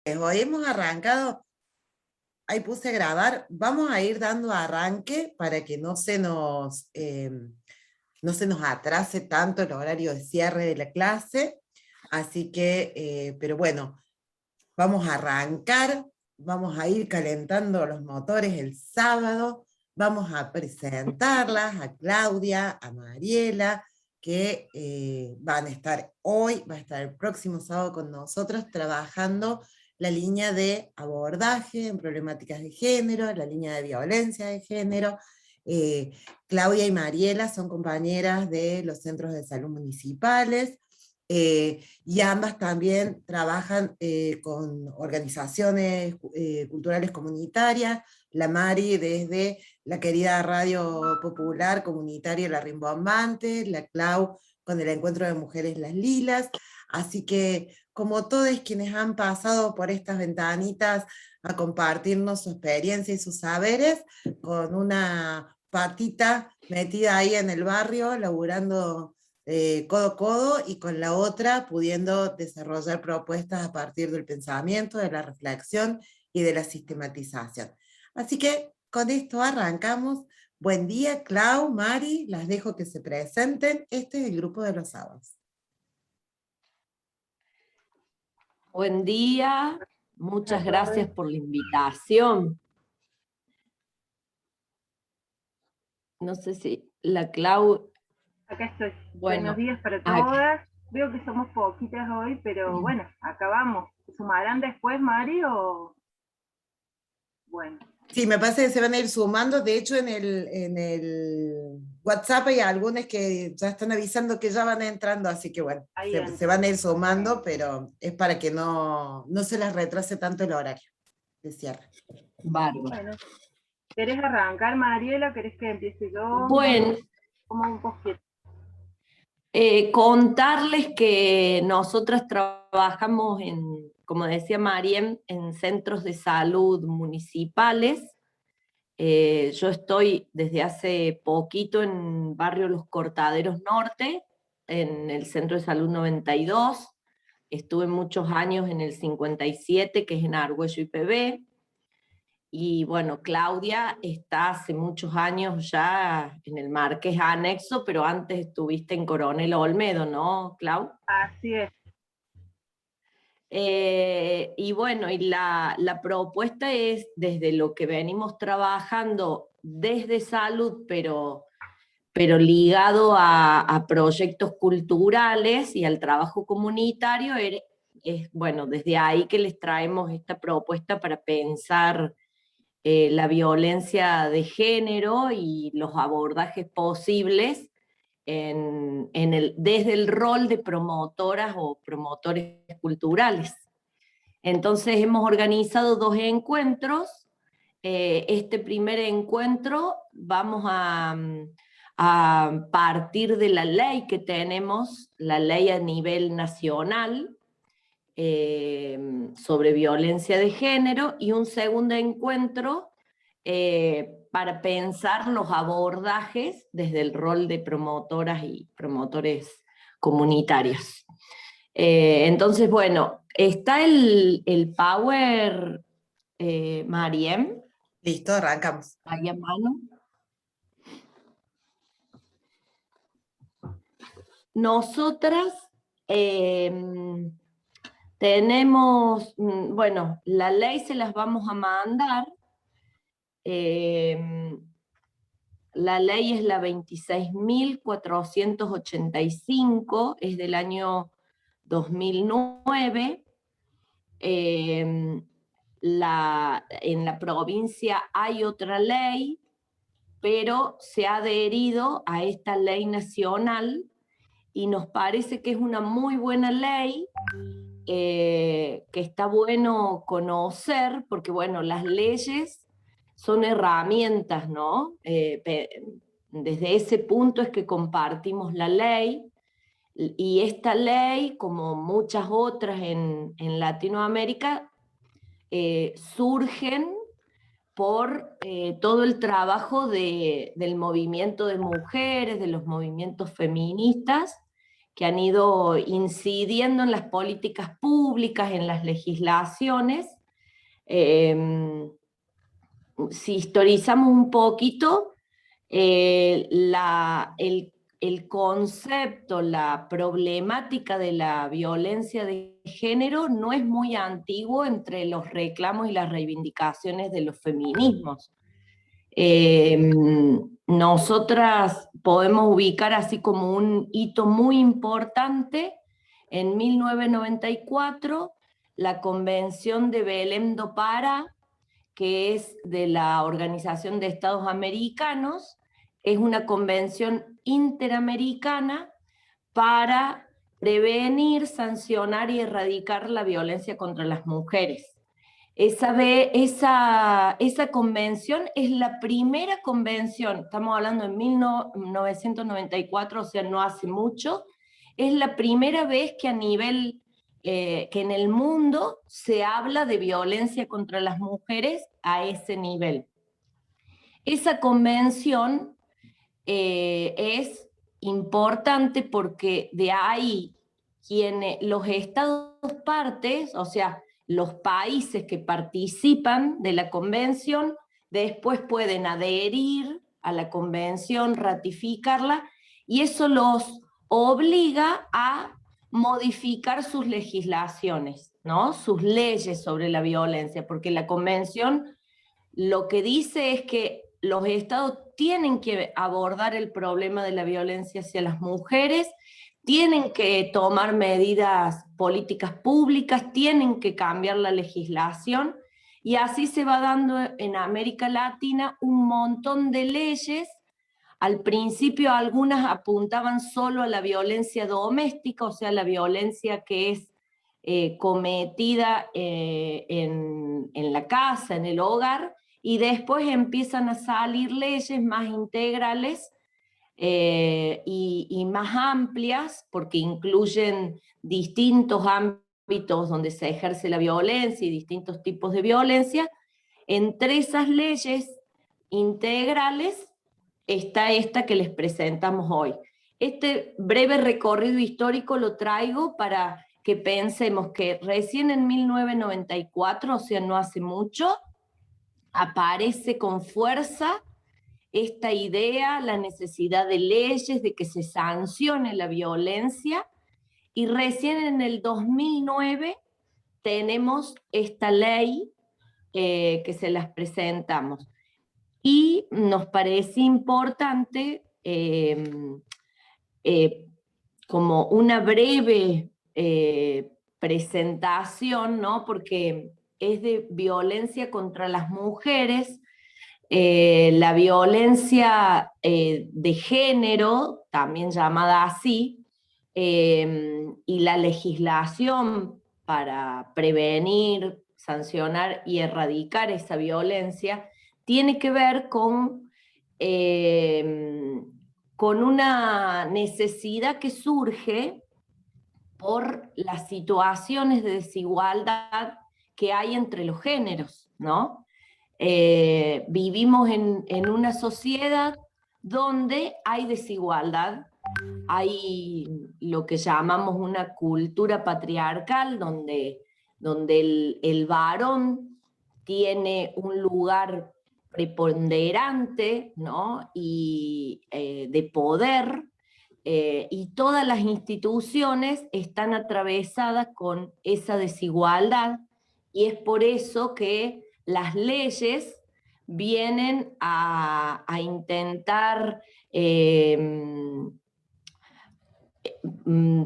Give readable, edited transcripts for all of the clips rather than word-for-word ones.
Hoy hemos arrancado, ahí puse a grabar, vamos a ir dando arranque para que no se nos atrase tanto el horario de cierre de la clase, así que, pero bueno, vamos a arrancar, vamos a ir calentando los motores el sábado, vamos a presentarlas a Claudia, a Mariela, que van a estar hoy, va a estar el próximo sábado con nosotros trabajando la línea de abordaje en problemáticas de género, la línea de violencia de género. Eh, Claudia y Mariela son compañeras de los centros de salud municipales, y ambas también trabajan con organizaciones culturales comunitarias, la Mari desde la querida Radio Popular Comunitaria La Rimbombante, la Clau con el Encuentro de Mujeres Las Lilas, así que como todos quienes han pasado por estas ventanitas a compartirnos su experiencia y sus saberes, con una patita metida ahí en el barrio, laburando codo a codo, y con la otra pudiendo desarrollar propuestas a partir del pensamiento, de la reflexión y de la sistematización. Así que con esto arrancamos. Buen día, Clau, Mari, las dejo que se presenten. Este es el grupo de los sábados. Buen día, muchas gracias por la invitación. No sé si la Clau... Acá estoy. Bueno, buenos días para todas. Veo que somos poquitas hoy, pero bueno, acá vamos. ¿Se sumarán después, Mari, o...? Bueno. Sí, me parece que se van a ir sumando. De hecho, en el WhatsApp hay algunos que ya están avisando que ya van entrando, así que bueno, se van a ir sumando, pero es para que no se les retrase tanto el horario de cierre. Bárbaro. Bueno, ¿querés arrancar, Mariela? ¿Querés que empiece yo? Bueno, como un poquito. Contarles que nosotras trabajamos en, como decía Mariem, en centros de salud municipales. Yo estoy desde hace poquito en Barrio Los Cortaderos Norte, en el Centro de Salud 92. Estuve muchos años en el 57, que es en Argüello IPB. Y bueno, Claudia está hace muchos años ya en el Marqués Anexo, pero antes estuviste en Coronel Olmedo, ¿no, Clau? Así es. Y bueno, y la propuesta es, desde lo que venimos trabajando desde salud, pero ligado a proyectos culturales y al trabajo comunitario, es bueno, desde ahí que les traemos esta propuesta para pensar la violencia de género y los abordajes posibles desde el rol de promotoras o promotores culturales. Entonces hemos organizado 2 encuentros. Este primer encuentro vamos a partir de la ley que tenemos, la ley a nivel nacional, sobre violencia de género, y un segundo encuentro para pensar los abordajes desde el rol de promotoras y promotores comunitarios. Entonces, bueno, está el Power, Mariem. Listo, arrancamos. Ahí a mano. Nosotras tenemos, bueno, la ley se las vamos a mandar. La ley es la 26.485, es del año 2009. En la provincia hay otra ley, pero se ha adherido a esta ley nacional y nos parece que es una muy buena ley, que está bueno conocer, porque bueno, las leyes son herramientas, ¿no? Desde ese punto es que compartimos la ley, y esta ley, como muchas otras en Latinoamérica, surgen por todo el trabajo del movimiento de mujeres, de los movimientos feministas, que han ido incidiendo en las políticas públicas, en las legislaciones. Si historizamos un poquito, el concepto, la problemática de la violencia de género no es muy antiguo entre los reclamos y las reivindicaciones de los feminismos. Nosotras podemos ubicar así como un hito muy importante en 1994, la Convención de Belém do Pará, que es de la Organización de Estados Americanos, es una convención interamericana para prevenir, sancionar y erradicar la violencia contra las mujeres. Esa convención es la primera convención, estamos hablando de 1994, o sea, no hace mucho, es la primera vez que a nivel, que en el mundo se habla de violencia contra las mujeres a ese nivel. Esa convención es importante porque de ahí los estados partes, o sea, los países que participan de la convención, después pueden adherir a la convención, ratificarla, y eso los obliga a modificar sus legislaciones, ¿no? Sus leyes sobre la violencia, porque la convención lo que dice es que los estados tienen que abordar el problema de la violencia hacia las mujeres, tienen que tomar medidas políticas públicas, tienen que cambiar la legislación, y así se va dando en América Latina un montón de leyes. Al principio algunas apuntaban solo a la violencia doméstica, o sea, la violencia que es cometida en la casa, en el hogar, y después empiezan a salir leyes más integrales y más amplias, porque incluyen distintos ámbitos donde se ejerce la violencia y distintos tipos de violencia. Entre esas leyes integrales está esta que les presentamos hoy. Este breve recorrido histórico lo traigo para que pensemos que recién en 1994, o sea, no hace mucho, aparece con fuerza esta idea, la necesidad de leyes, de que se sancione la violencia, y recién en el 2009 tenemos esta ley que se las presentamos. Y nos parece importante, como una breve presentación, ¿no? Porque es de violencia contra las mujeres. La violencia de género, también llamada así, y la legislación para prevenir, sancionar y erradicar esa violencia, tiene que ver con una necesidad que surge por las situaciones de desigualdad que hay entre los géneros, ¿no? Vivimos en una sociedad donde hay desigualdad, hay lo que llamamos una cultura patriarcal, donde el varón tiene un lugar preponderante, ¿no? Y de poder, y todas las instituciones están atravesadas con esa desigualdad, y es por eso que las leyes vienen a intentar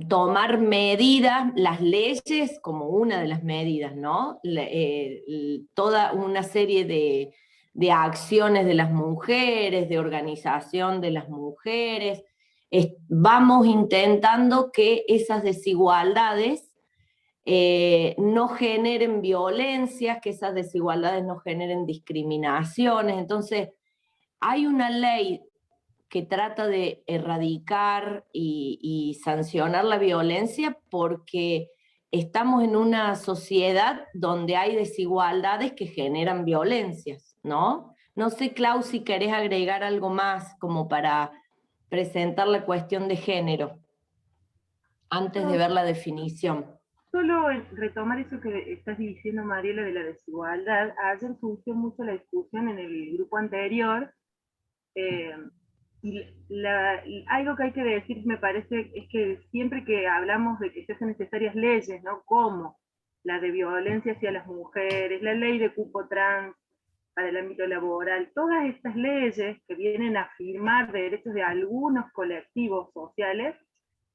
tomar medidas, las leyes como una de las medidas, ¿no? Toda una serie de acciones de las mujeres, de organización de las mujeres. Vamos intentando que esas desigualdades no generen violencias, que esas desigualdades no generen discriminaciones. Entonces, hay una ley que trata de erradicar y sancionar la violencia porque estamos en una sociedad donde hay desigualdades que generan violencias, ¿no? No sé, Clau, si querés agregar algo más como para presentar la cuestión de género. antes de ver la definición. Solo retomar eso que estás diciendo, Mariela, de la desigualdad. Ayer surgió mucho la discusión en el grupo anterior, y algo que hay que decir, me parece, es que siempre que hablamos de que se hacen necesarias leyes, ¿no? Como la de violencia hacia las mujeres, la ley de cupo trans para el ámbito laboral, todas estas leyes que vienen a afirmar derechos de algunos colectivos sociales,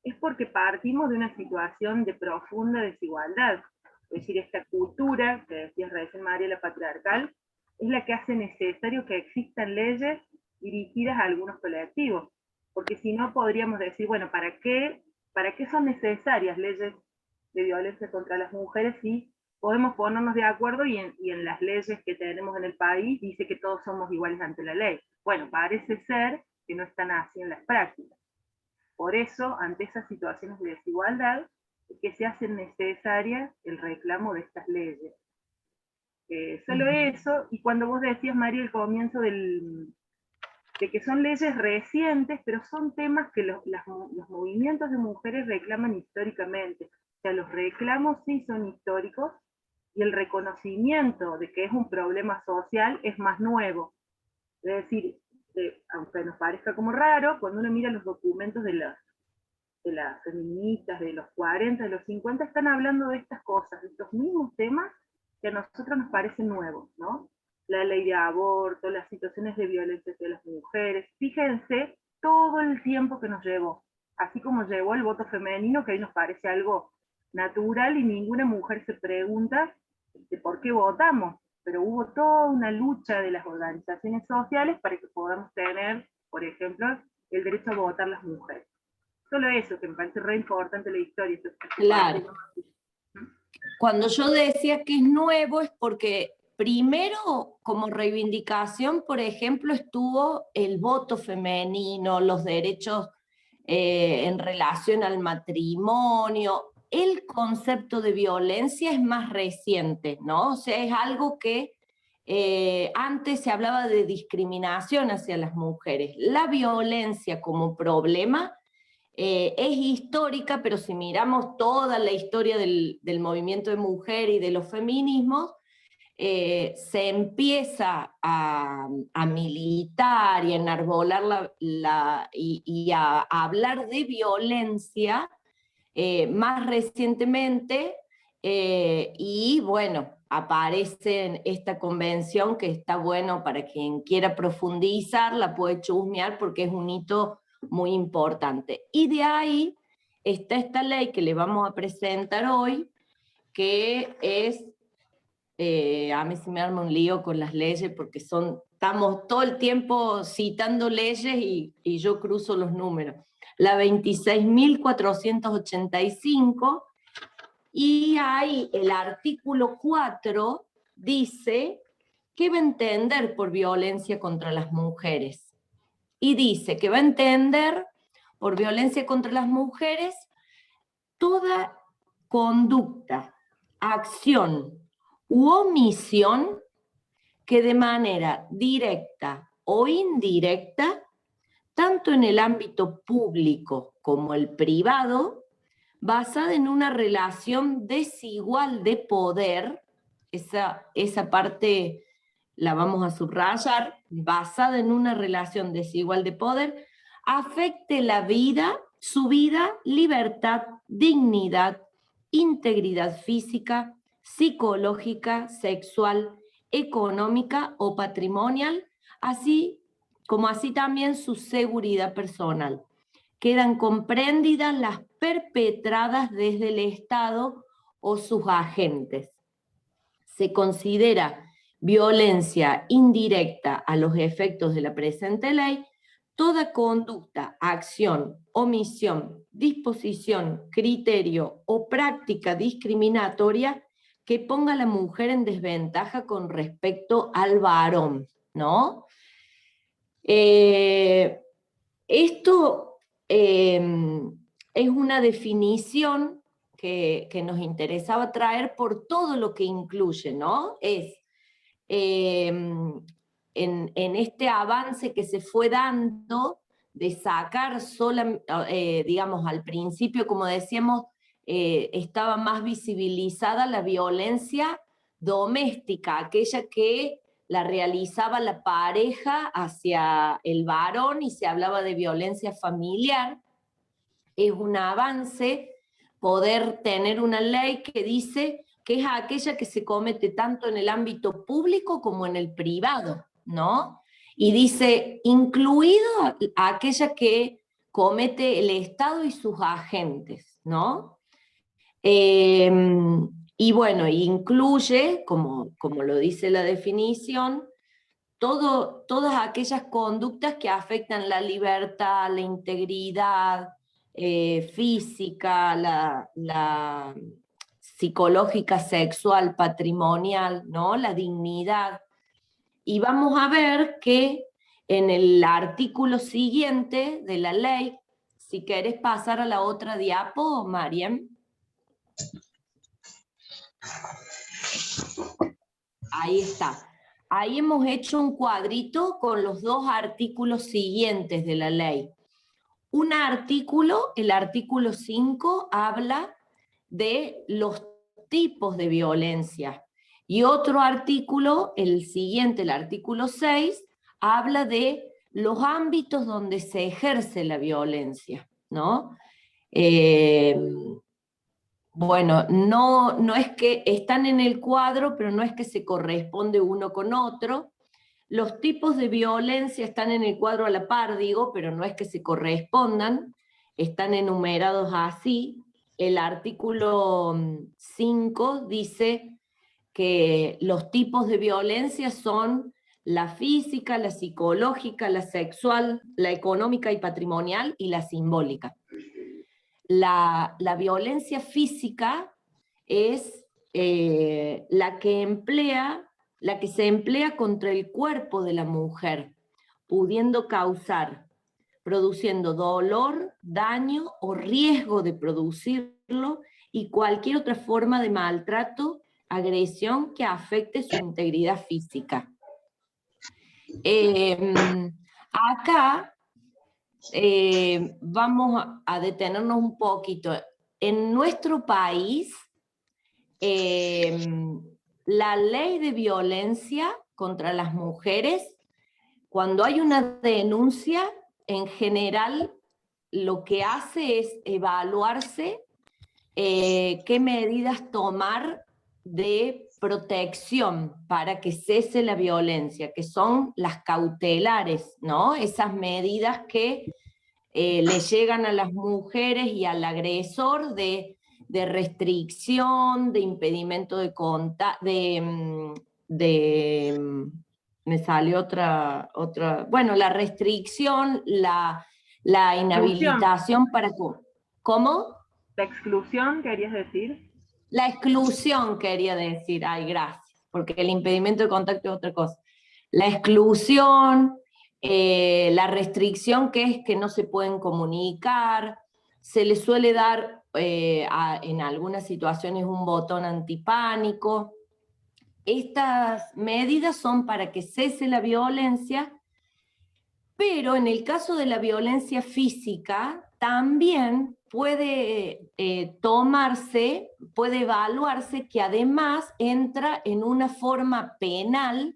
es porque partimos de una situación de profunda desigualdad. Es decir, esta cultura, que decías recién, María, la patriarcal, es la que hace necesario que existan leyes dirigidas a algunos colectivos. Porque si no, podríamos decir, bueno, ¿para qué son necesarias leyes de violencia contra las mujeres si podemos ponernos de acuerdo y en las leyes que tenemos en el país dice que todos somos iguales ante la ley? Bueno, parece ser que no están así en las prácticas. Por eso, ante esas situaciones de desigualdad, es que se hace necesaria el reclamo de estas leyes. Solo eso, y cuando vos decías, María, el comienzo de que son leyes recientes, pero son temas que los movimientos de mujeres reclaman históricamente. O sea, los reclamos sí son históricos, y el reconocimiento de que es un problema social es más nuevo. Es decir, aunque nos parezca como raro, cuando uno mira los documentos de las feministas de los 40, de los 50, están hablando de estas cosas, de estos mismos temas que a nosotros nos parecen nuevos, ¿no? La ley de aborto, las situaciones de violencia hacia las mujeres. Fíjense todo el tiempo que nos llevó, así como llevó el voto femenino, que hoy nos parece algo natural y ninguna mujer se pregunta por qué votamos, pero hubo toda una lucha de las organizaciones sociales para que podamos tener, por ejemplo, el derecho a votar las mujeres. Solo eso, que me parece re importante la historia. Claro. Cuando yo decía que es nuevo es porque primero, como reivindicación, por ejemplo, estuvo el voto femenino, los derechos en relación al matrimonio. El concepto de violencia es más reciente, ¿no? O sea, es algo que antes se hablaba de discriminación hacia las mujeres. La violencia como problema es histórica, pero si miramos toda la historia del movimiento de mujer y de los feminismos, se empieza a militar y a enarbolar y a hablar de violencia más recientemente, y bueno, aparece en esta convención que está bueno para quien quiera profundizar, la puede chusmear porque es un hito muy importante. Y de ahí está esta ley que le vamos a presentar hoy, que es, a mí se me arma un lío con las leyes porque estamos todo el tiempo citando leyes y yo cruzo los números. La 26.485, y ahí el artículo 4 dice qué va a entender por violencia contra las mujeres. Y dice que va a entender por violencia contra las mujeres toda conducta, acción u omisión que de manera directa o indirecta, tanto en el ámbito público como el privado, basada en una relación desigual de poder, esa parte la vamos a subrayar, basada en una relación desigual de poder, afecte la vida, su vida, libertad, dignidad, integridad física, psicológica, sexual, económica o patrimonial, así también su seguridad personal. Quedan comprendidas las perpetradas desde el Estado o sus agentes. Se considera violencia indirecta a los efectos de la presente ley toda conducta, acción, omisión, disposición, criterio o práctica discriminatoria que ponga a la mujer en desventaja con respecto al varón, ¿no? Esto es una definición que nos interesaba traer por todo lo que incluye, ¿no? Es en este avance que se fue dando de sacar digamos, al principio, como decíamos, estaba más visibilizada la violencia doméstica, aquella que la realizaba la pareja hacia el varón, y se hablaba de violencia familiar. Es un avance poder tener una ley que dice que es aquella que se comete tanto en el ámbito público como en el privado, ¿no? Y dice, incluido aquella que comete el Estado y sus agentes, ¿no? Y bueno, incluye, como lo dice la definición, todas aquellas conductas que afectan la libertad, la integridad física, la psicológica, sexual, patrimonial, ¿no? La dignidad. Y vamos a ver que en el artículo siguiente de la ley, si querés pasar a la otra diapo, Mariam. Ahí está. Ahí hemos hecho un cuadrito con los dos artículos siguientes de la ley. Un artículo, el artículo 5, habla de los tipos de violencia. Y otro artículo, el siguiente, el artículo 6, habla de los ámbitos donde se ejerce la violencia, ¿no? Bueno, no es que están en el cuadro, pero no es que se corresponde uno con otro. Los tipos de violencia están en el cuadro a la par, digo, pero no es que se correspondan, están enumerados así. El artículo 5 dice que los tipos de violencia son la física, la psicológica, la sexual, la económica y patrimonial, y la simbólica. La violencia física es la que se emplea contra el cuerpo de la mujer, pudiendo causar, produciendo dolor, daño o riesgo de producirlo, y cualquier otra forma de maltrato, agresión que afecte su integridad física. Acá vamos a detenernos un poquito. En nuestro país, la ley de violencia contra las mujeres, cuando hay una denuncia, en general lo que hace es evaluarse qué medidas tomar de protección para que cese la violencia, que son las cautelares, ¿no? Esas medidas que le llegan a las mujeres y al agresor de restricción, de impedimento de contacto, me salió otra, bueno, la restricción, la inhabilitación para... ¿Cómo? ¿La exclusión querías decir? La exclusión quería decir, ay, gracias, porque el impedimento de contacto es otra cosa. La exclusión, la restricción, que es que no se pueden comunicar, se les suele dar en algunas situaciones un botón antipánico. Estas medidas son para que cese la violencia, pero en el caso de la violencia física también puede puede evaluarse que además entra en una forma penal,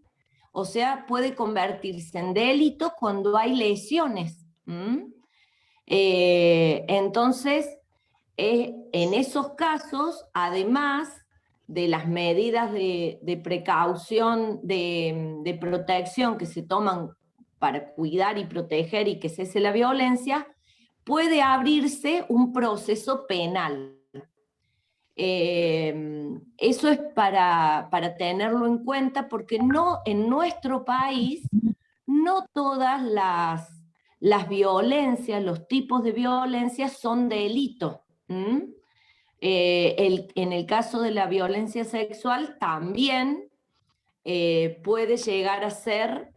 o sea, puede convertirse en delito cuando hay lesiones. Entonces, en esos casos, además de las medidas de precaución, de protección que se toman para cuidar y proteger y que cese la violencia, puede abrirse un proceso penal. Eso es para tenerlo en cuenta, porque en nuestro país no todas las violencias, los tipos de violencia son delitos. En el caso de la violencia sexual también puede llegar a ser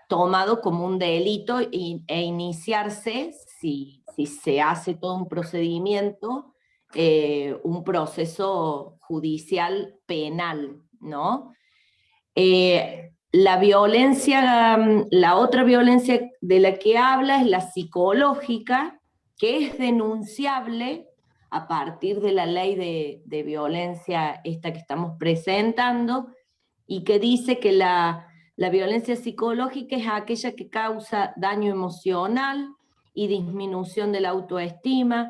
tomado como un delito e iniciarse, si se hace todo un procedimiento, un proceso judicial penal, ¿no? La violencia, la otra violencia de la que habla es la psicológica, que es denunciable a partir de la ley de violencia esta que estamos presentando, y que dice que la violencia psicológica es aquella que causa daño emocional y disminución de la autoestima,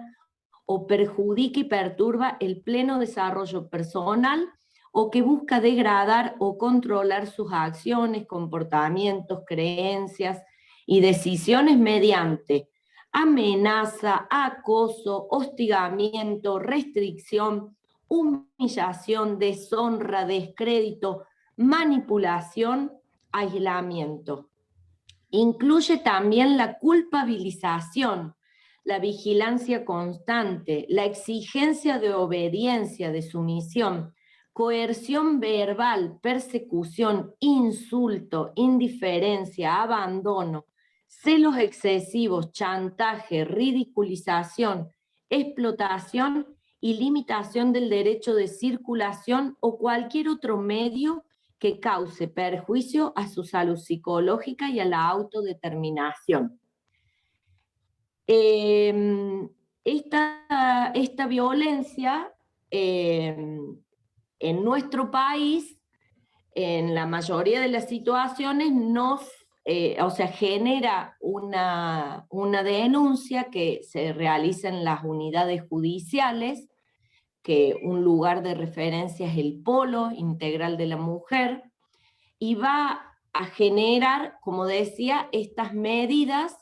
o perjudica y perturba el pleno desarrollo personal, o que busca degradar o controlar sus acciones, comportamientos, creencias y decisiones mediante amenaza, acoso, hostigamiento, restricción, humillación, deshonra, descrédito, manipulación, aislamiento. Incluye también la culpabilización, la vigilancia constante, la exigencia de obediencia, de sumisión, coerción verbal, persecución, insulto, indiferencia, abandono, celos excesivos, chantaje, ridiculización, explotación y limitación del derecho de circulación o cualquier otro medio que cause perjuicio a su salud psicológica y a la autodeterminación. Esta violencia en nuestro país, en la mayoría de las situaciones, genera una denuncia que se realiza en las unidades judiciales, que un lugar de referencia es el Polo Integral de la Mujer, y va a generar, como decía, estas medidas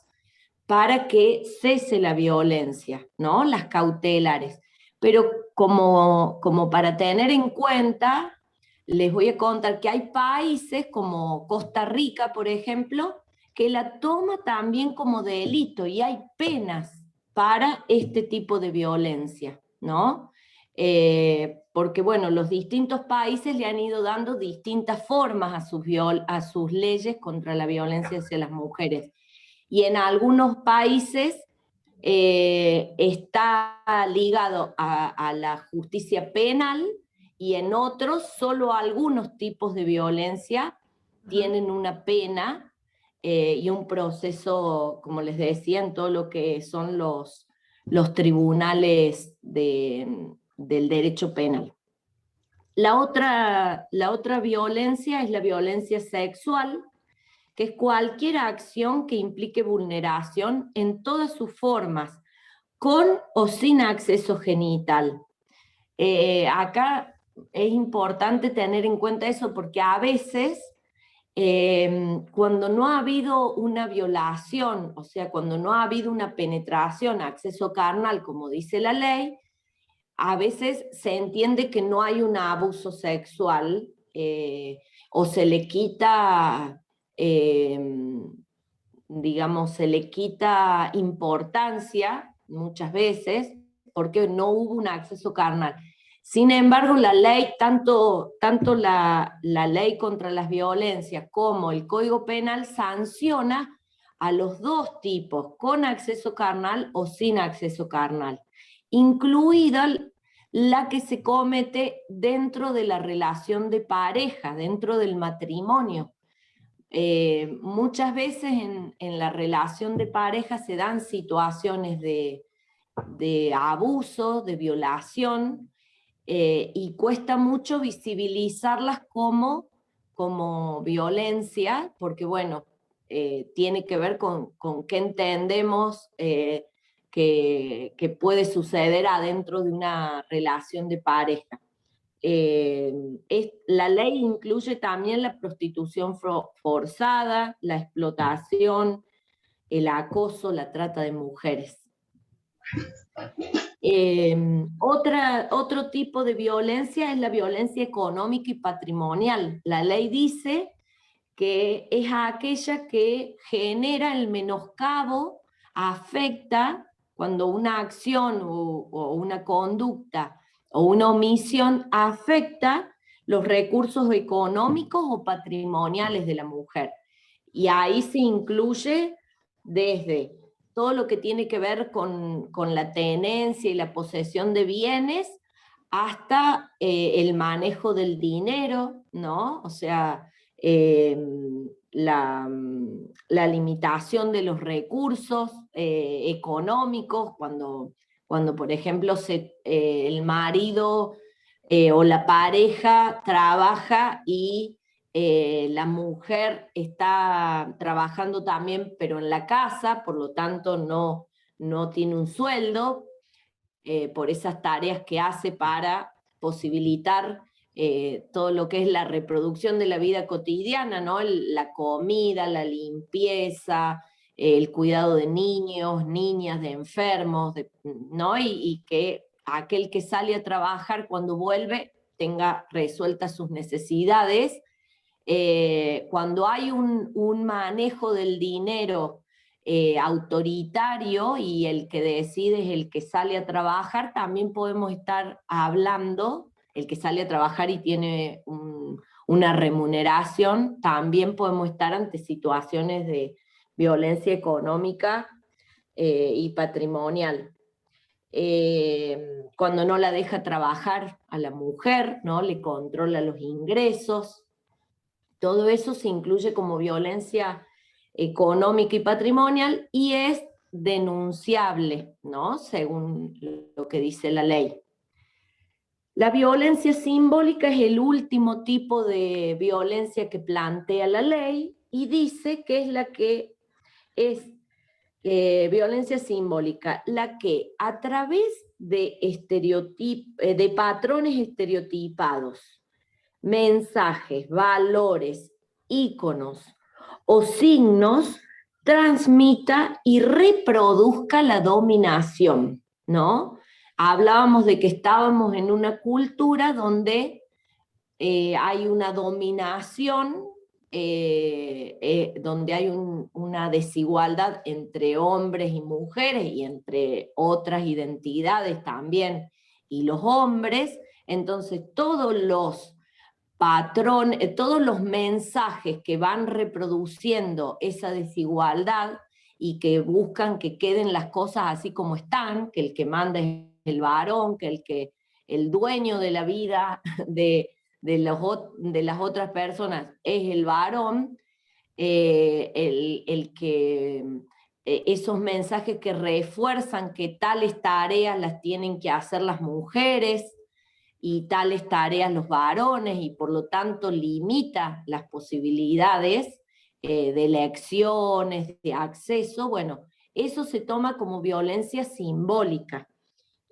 para que cese la violencia, ¿no? Las cautelares. Pero como para tener en cuenta, les voy a contar que hay países como Costa Rica, por ejemplo, que la toma también como delito y hay penas para este tipo de violencia, ¿no? Porque bueno, los distintos países le han ido dando distintas formas a sus leyes contra la violencia hacia las mujeres. Y en algunos países está ligado a la justicia penal, y en otros solo algunos tipos de violencia tienen una pena y un proceso, como les decía, en todo lo que son los tribunales del derecho penal. La otra violencia es la violencia sexual, que es cualquier acción que implique vulneración en todas sus formas, con o sin acceso genital. Acá es importante tener en cuenta eso, porque a veces cuando no ha habido una violación, o sea, cuando no ha habido una penetración, acceso carnal, como dice la ley, a veces se entiende que no hay un abuso sexual o se le quita, digamos, se le quita importancia muchas veces porque no hubo un acceso carnal. Sin embargo, la ley, tanto la ley contra las violencias como el Código Penal sanciona a los dos tipos, con acceso carnal o sin acceso carnal, incluida la que se comete dentro de la relación de pareja, dentro del matrimonio. Muchas veces en la relación de pareja se dan situaciones de abuso, de violación, y cuesta mucho visibilizarlas como violencia, porque bueno, tiene que ver con qué entendemos que puede suceder adentro de una relación de pareja. La ley incluye también la prostitución forzada, la explotación, el acoso, la trata de mujeres. Otro tipo de violencia es la violencia económica y patrimonial. La ley dice que es aquella que genera el menoscabo, afecta cuando una acción o una conducta o una omisión afecta los recursos económicos o patrimoniales de la mujer. Y ahí se incluye desde todo lo que tiene que ver con la tenencia y la posesión de bienes, hasta el manejo del dinero, ¿no? O sea, la limitación de los recursos económicos, cuando por ejemplo el marido o la pareja trabaja y la mujer está trabajando también, pero en la casa, por lo tanto no tiene un sueldo por esas tareas que hace para posibilitar todo lo que es la reproducción de la vida cotidiana, ¿no? La comida, la limpieza, el cuidado de niños, niñas, de enfermos, ¿no? Y que aquel que sale a trabajar cuando vuelve tenga resueltas sus necesidades. Cuando hay un manejo del dinero autoritario y el que decide es el que sale a trabajar, también podemos estar hablando, el que sale a trabajar y tiene una remuneración, también podemos estar ante situaciones de violencia económica y patrimonial. Cuando no la deja trabajar a la mujer, ¿no? Le controla los ingresos, todo eso se incluye como violencia económica y patrimonial y es denunciable, ¿no? Según lo que dice la ley. La violencia simbólica es el último tipo de violencia que plantea la ley y dice que es la que es violencia simbólica, la que a través de patrones estereotipados, mensajes, valores, íconos o signos, transmita y reproduzca la dominación, ¿no? Hablábamos de que estábamos en una cultura donde hay una dominación, donde hay una desigualdad entre hombres y mujeres y entre otras identidades también y los hombres. Entonces todos los todos los mensajes que van reproduciendo esa desigualdad y que buscan que queden las cosas así como están, que el que manda es el varón, que el dueño de la vida de las otras personas es el varón, esos mensajes que refuerzan que tales tareas las tienen que hacer las mujeres, y tales tareas los varones, y por lo tanto limita las posibilidades de elecciones, de acceso. Bueno, eso se toma como violencia simbólica.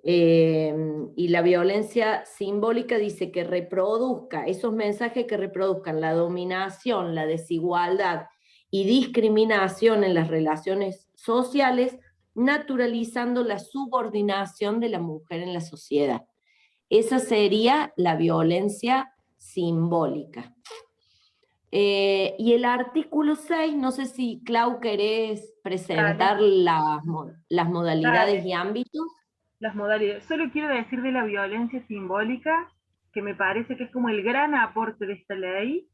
Y la violencia simbólica dice que reproduzca, esos mensajes que reproduzcan la dominación, la desigualdad y discriminación en las relaciones sociales, naturalizando la subordinación de la mujer en la sociedad. Esa sería la violencia simbólica. Y el artículo 6, no sé si Clau querés presentar las modalidades y ámbitos. Las modalidades. Solo quiero decir de la violencia simbólica, que me parece que es como el gran aporte de esta ley,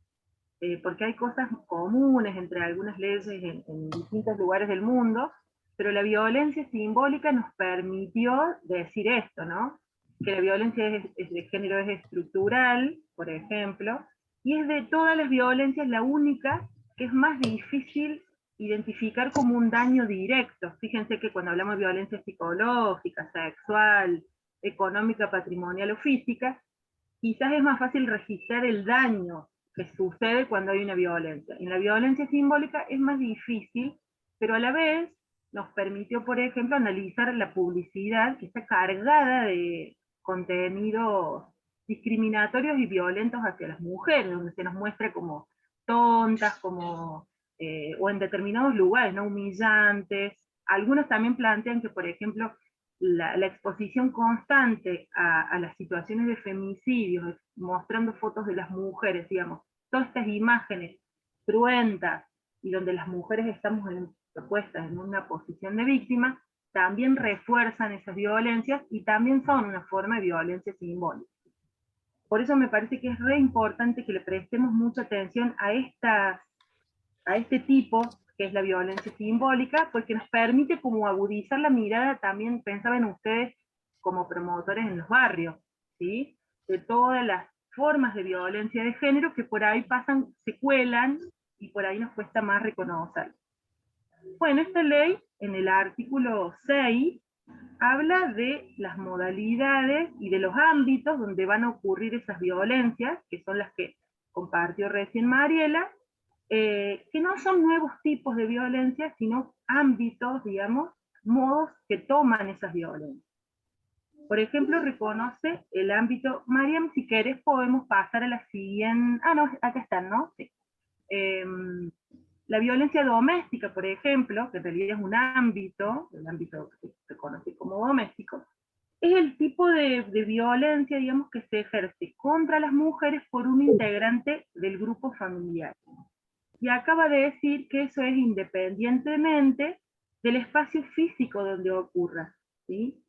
porque hay cosas comunes entre algunas leyes en distintos lugares del mundo, pero la violencia simbólica nos permitió decir esto, ¿no? Que la violencia de género es estructural, por ejemplo, y es de todas las violencias la única que es más difícil identificar como un daño directo. Fíjense que cuando hablamos de violencia psicológica, sexual, económica, patrimonial o física, quizás es más fácil registrar el daño que sucede cuando hay una violencia. En la violencia simbólica es más difícil, pero a la vez nos permitió, por ejemplo, analizar la publicidad que está cargada de contenidos discriminatorios y violentos hacia las mujeres, donde se nos muestra como tontas, como, o en determinados lugares, ¿no? Humillantes. Algunos también plantean que, por ejemplo, la exposición constante a las situaciones de femicidios, mostrando fotos de las mujeres, digamos, todas estas imágenes cruentas y donde las mujeres estamos puestas en una posición de víctima, también refuerzan esas violencias y también son una forma de violencia simbólica. Por eso me parece que es re importante que le prestemos mucha atención a este tipo, que es la violencia simbólica, porque nos permite como agudizar la mirada, también pensaban ustedes como promotores en los barrios, ¿sí? De todas las formas de violencia de género que por ahí pasan, se cuelan, y por ahí nos cuesta más reconocer. Bueno, esta ley, en el artículo 6, habla de las modalidades y de los ámbitos donde van a ocurrir esas violencias, que son las que compartió recién Mariela, que no son nuevos tipos de violencia, sino ámbitos, digamos, modos que toman esas violencias. Por ejemplo, reconoce el ámbito. Mariam, si querés podemos pasar a la siguiente. Ah, no, acá están, ¿no? Sí. La violencia doméstica, por ejemplo, que en realidad es un ámbito, el ámbito que se conoce como doméstico, es el tipo de violencia, digamos, que se ejerce contra las mujeres por un integrante del grupo familiar. Y acaba de decir que eso es independientemente del espacio físico donde ocurra, ¿sí?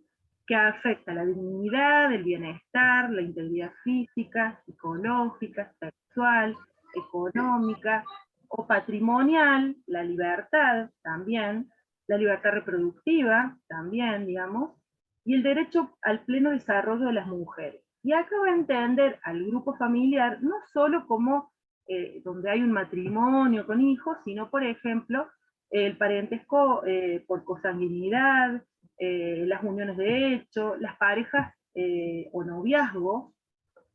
Que afecta la dignidad, el bienestar, la integridad física, psicológica, sexual, económica o patrimonial, la libertad también, la libertad reproductiva también, digamos, y el derecho al pleno desarrollo de las mujeres. Y acá va a entender al grupo familiar no solo como donde hay un matrimonio con hijos, sino, por ejemplo, el parentesco por consanguinidad, las uniones de hecho, las parejas o noviazgos,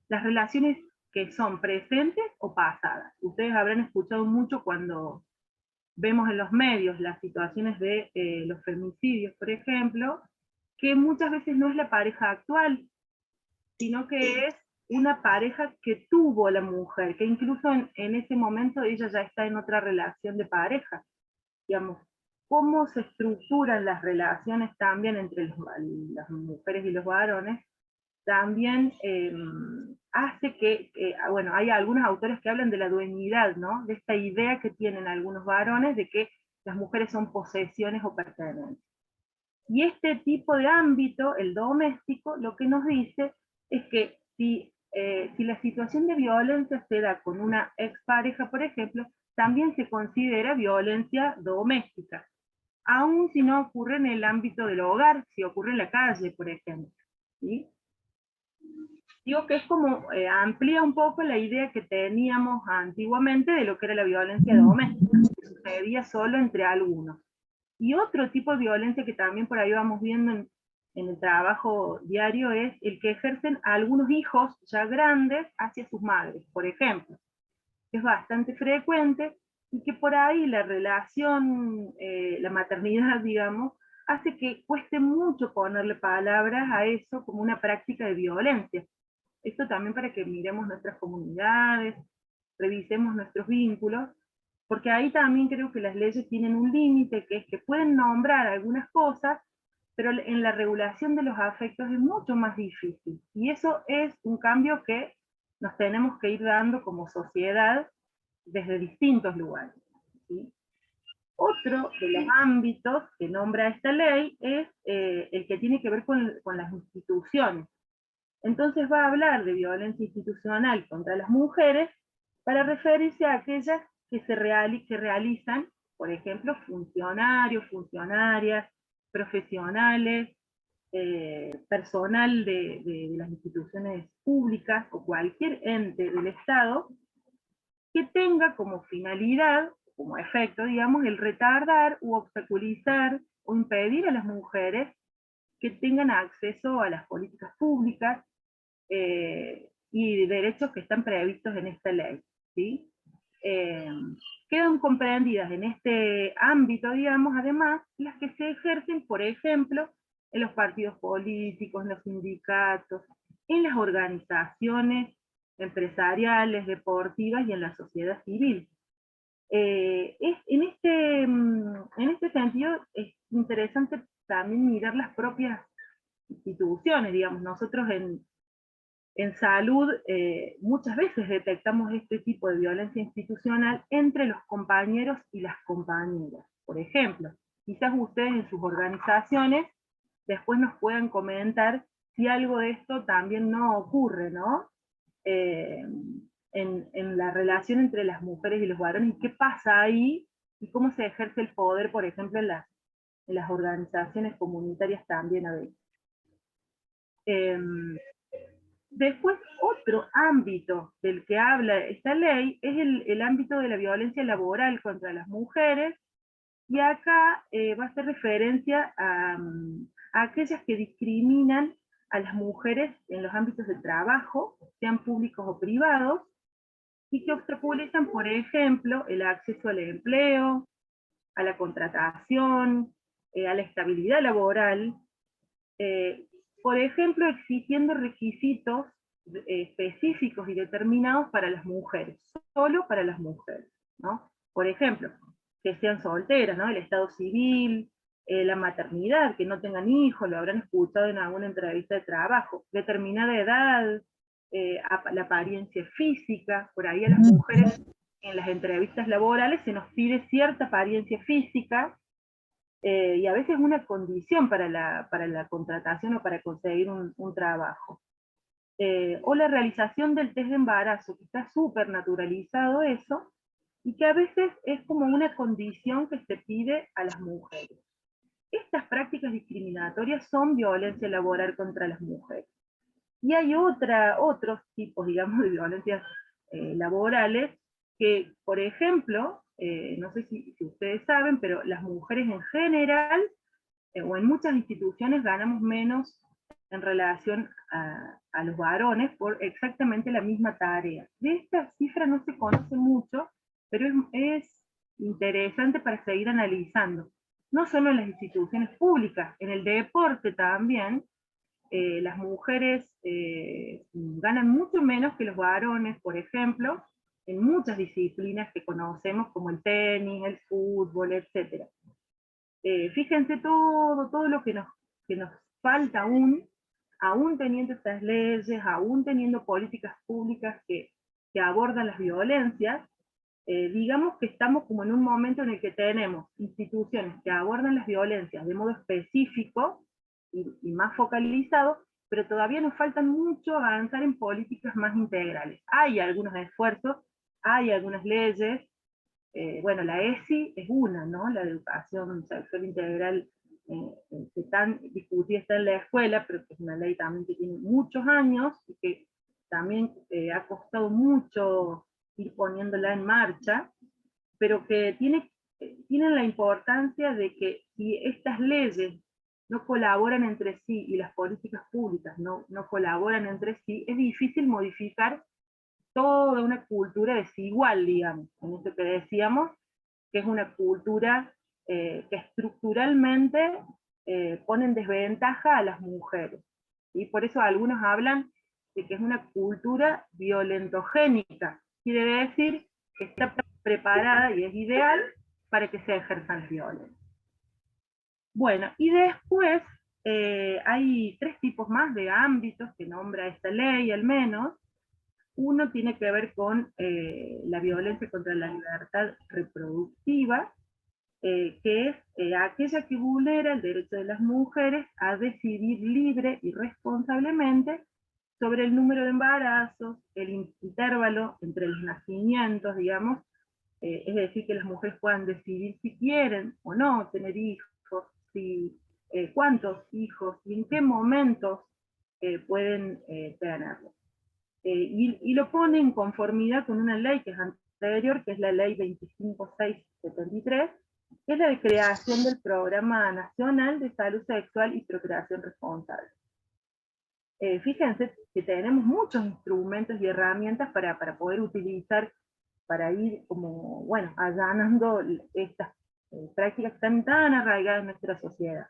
las relaciones que son presentes o pasadas. Ustedes habrán escuchado mucho cuando vemos en los medios las situaciones de los femicidios, por ejemplo, que muchas veces no es la pareja actual, sino que es una pareja que tuvo la mujer, que incluso en ese momento ella ya está en otra relación de pareja. Digamos, cómo se estructuran las relaciones también entre las mujeres y los varones, también hace que, bueno, hay algunos autores que hablan de la dueñidad, ¿no? De esta idea que tienen algunos varones de que las mujeres son posesiones o pertenencias. Y este tipo de ámbito, el doméstico, lo que nos dice es que si la situación de violencia se da con una expareja, por ejemplo, también se considera violencia doméstica, aun si no ocurre en el ámbito del hogar, si ocurre en la calle, por ejemplo. ¿Sí? Digo que es como amplía un poco la idea que teníamos antiguamente de lo que era la violencia doméstica, que sucedía solo entre algunos. Y otro tipo de violencia que también por ahí vamos viendo en el trabajo diario es el que ejercen algunos hijos ya grandes hacia sus madres, por ejemplo. Es bastante frecuente y que por ahí la relación, la maternidad, digamos, hace que cueste mucho ponerle palabras a eso como una práctica de violencia. Esto también para que miremos nuestras comunidades, revisemos nuestros vínculos, porque ahí también creo que las leyes tienen un límite, que es que pueden nombrar algunas cosas, pero en la regulación de los afectos es mucho más difícil. Y eso es un cambio que nos tenemos que ir dando como sociedad desde distintos lugares, ¿sí? Otro de los ámbitos que nombra esta ley es el que tiene que ver con las instituciones. Entonces va a hablar de violencia institucional contra las mujeres para referirse a aquellas que que realizan, por ejemplo, funcionarios, funcionarias, profesionales, personal de las instituciones públicas o cualquier ente del Estado que tenga como finalidad, como efecto, digamos, el retardar u obstaculizar o impedir a las mujeres que tengan acceso a las políticas públicas y derechos que están previstos en esta ley, ¿sí? Quedan comprendidas en este ámbito, digamos, además, las que se ejercen, por ejemplo, en los partidos políticos, en los sindicatos, en las organizaciones empresariales, deportivas y en la sociedad civil. En este sentido es interesante también mirar las propias instituciones, digamos, nosotros en salud muchas veces detectamos este tipo de violencia institucional entre los compañeros y las compañeras. Por ejemplo, quizás ustedes en sus organizaciones después nos puedan comentar si algo de esto también no ocurre, ¿no? En la relación entre las mujeres y los varones, y qué pasa ahí, y cómo se ejerce el poder, por ejemplo, en las organizaciones comunitarias también a veces. Después, otro ámbito del que habla esta ley es el ámbito de la violencia laboral contra las mujeres, y acá va a hacer referencia a aquellas que discriminan a las mujeres en los ámbitos de trabajo, sean públicos o privados, y que obstaculizan, por ejemplo, el acceso al empleo, a la contratación, a la estabilidad laboral, por ejemplo, exigiendo requisitos específicos y determinados para las mujeres, solo para las mujeres, ¿no? Por ejemplo, que sean solteras, ¿no? El estado civil, la maternidad, que no tengan hijos, lo habrán escuchado en alguna entrevista de trabajo, determinada edad, la apariencia física, por ahí a las mujeres en las entrevistas laborales se nos pide cierta apariencia física, y a veces una condición para la contratación o para conseguir un trabajo. O la realización del test de embarazo, que está súper naturalizado eso, y que a veces es como una condición que se pide a las mujeres. Estas prácticas discriminatorias son violencia laboral contra las mujeres. Y hay otros tipos, digamos, de violencias laborales, que, por ejemplo, no sé si ustedes saben, pero las mujeres en general, o en muchas instituciones, ganamos menos en relación a los varones por exactamente la misma tarea. De esta cifra no se conoce mucho, pero es interesante para seguir analizando. No solo en las instituciones públicas, en el deporte también, las mujeres ganan mucho menos que los varones, por ejemplo, en muchas disciplinas que conocemos, como el tenis, el fútbol, etc. Fíjense todo lo que nos falta aún teniendo estas leyes, aún teniendo políticas públicas que abordan las violencias. Digamos que estamos como en un momento en el que tenemos instituciones que abordan las violencias de modo específico y más focalizado, pero todavía nos falta mucho avanzar en políticas más integrales. Hay algunos esfuerzos, hay algunas leyes, bueno, la ESI es una, ¿no? La educación sexual integral, que tan discutida está en la escuela, pero que es una ley también que tiene muchos años, y que también ha costado mucho ir poniéndola en marcha, pero que tienen la importancia de que si estas leyes no colaboran entre sí y las políticas públicas no colaboran entre sí, es difícil modificar toda una cultura desigual, digamos, en esto que decíamos, que es una cultura que estructuralmente pone en desventaja a las mujeres. Y por eso algunos hablan de que es una cultura violentogénica, quiere decir que está preparada y es ideal para que se ejerzan violencia. Bueno, y después hay tres tipos más de ámbitos que nombra esta ley, al menos. Uno tiene que ver con la violencia contra la libertad reproductiva, que es aquella que vulnera el derecho de las mujeres a decidir libre y responsablemente sobre el número de embarazos, el intervalo entre los nacimientos, digamos, es decir, que las mujeres puedan decidir si quieren o no tener hijos, cuántos hijos y en qué momentos pueden tenerlos. Y lo pone en conformidad con una ley que es anterior, que es la ley 25673, que es la de creación del Programa Nacional de Salud Sexual y Procreación Responsable. Fíjense que tenemos muchos instrumentos y herramientas para poder utilizar, para ir como, bueno, allanando estas prácticas tan arraigadas en nuestra sociedad.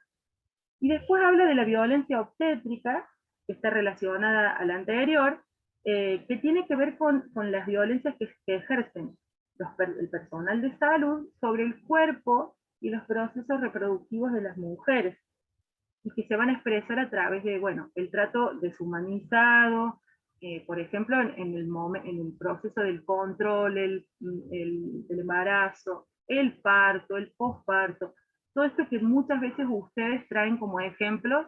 Y después habla de la violencia obstétrica, que está relacionada a la anterior, que tiene que ver con las violencias que ejercen el personal de salud sobre el cuerpo y los procesos reproductivos de las mujeres, y que se van a expresar a través de, bueno, el trato deshumanizado, por ejemplo, en el proceso del control, el embarazo, el parto, el posparto, todo esto que muchas veces ustedes traen como ejemplos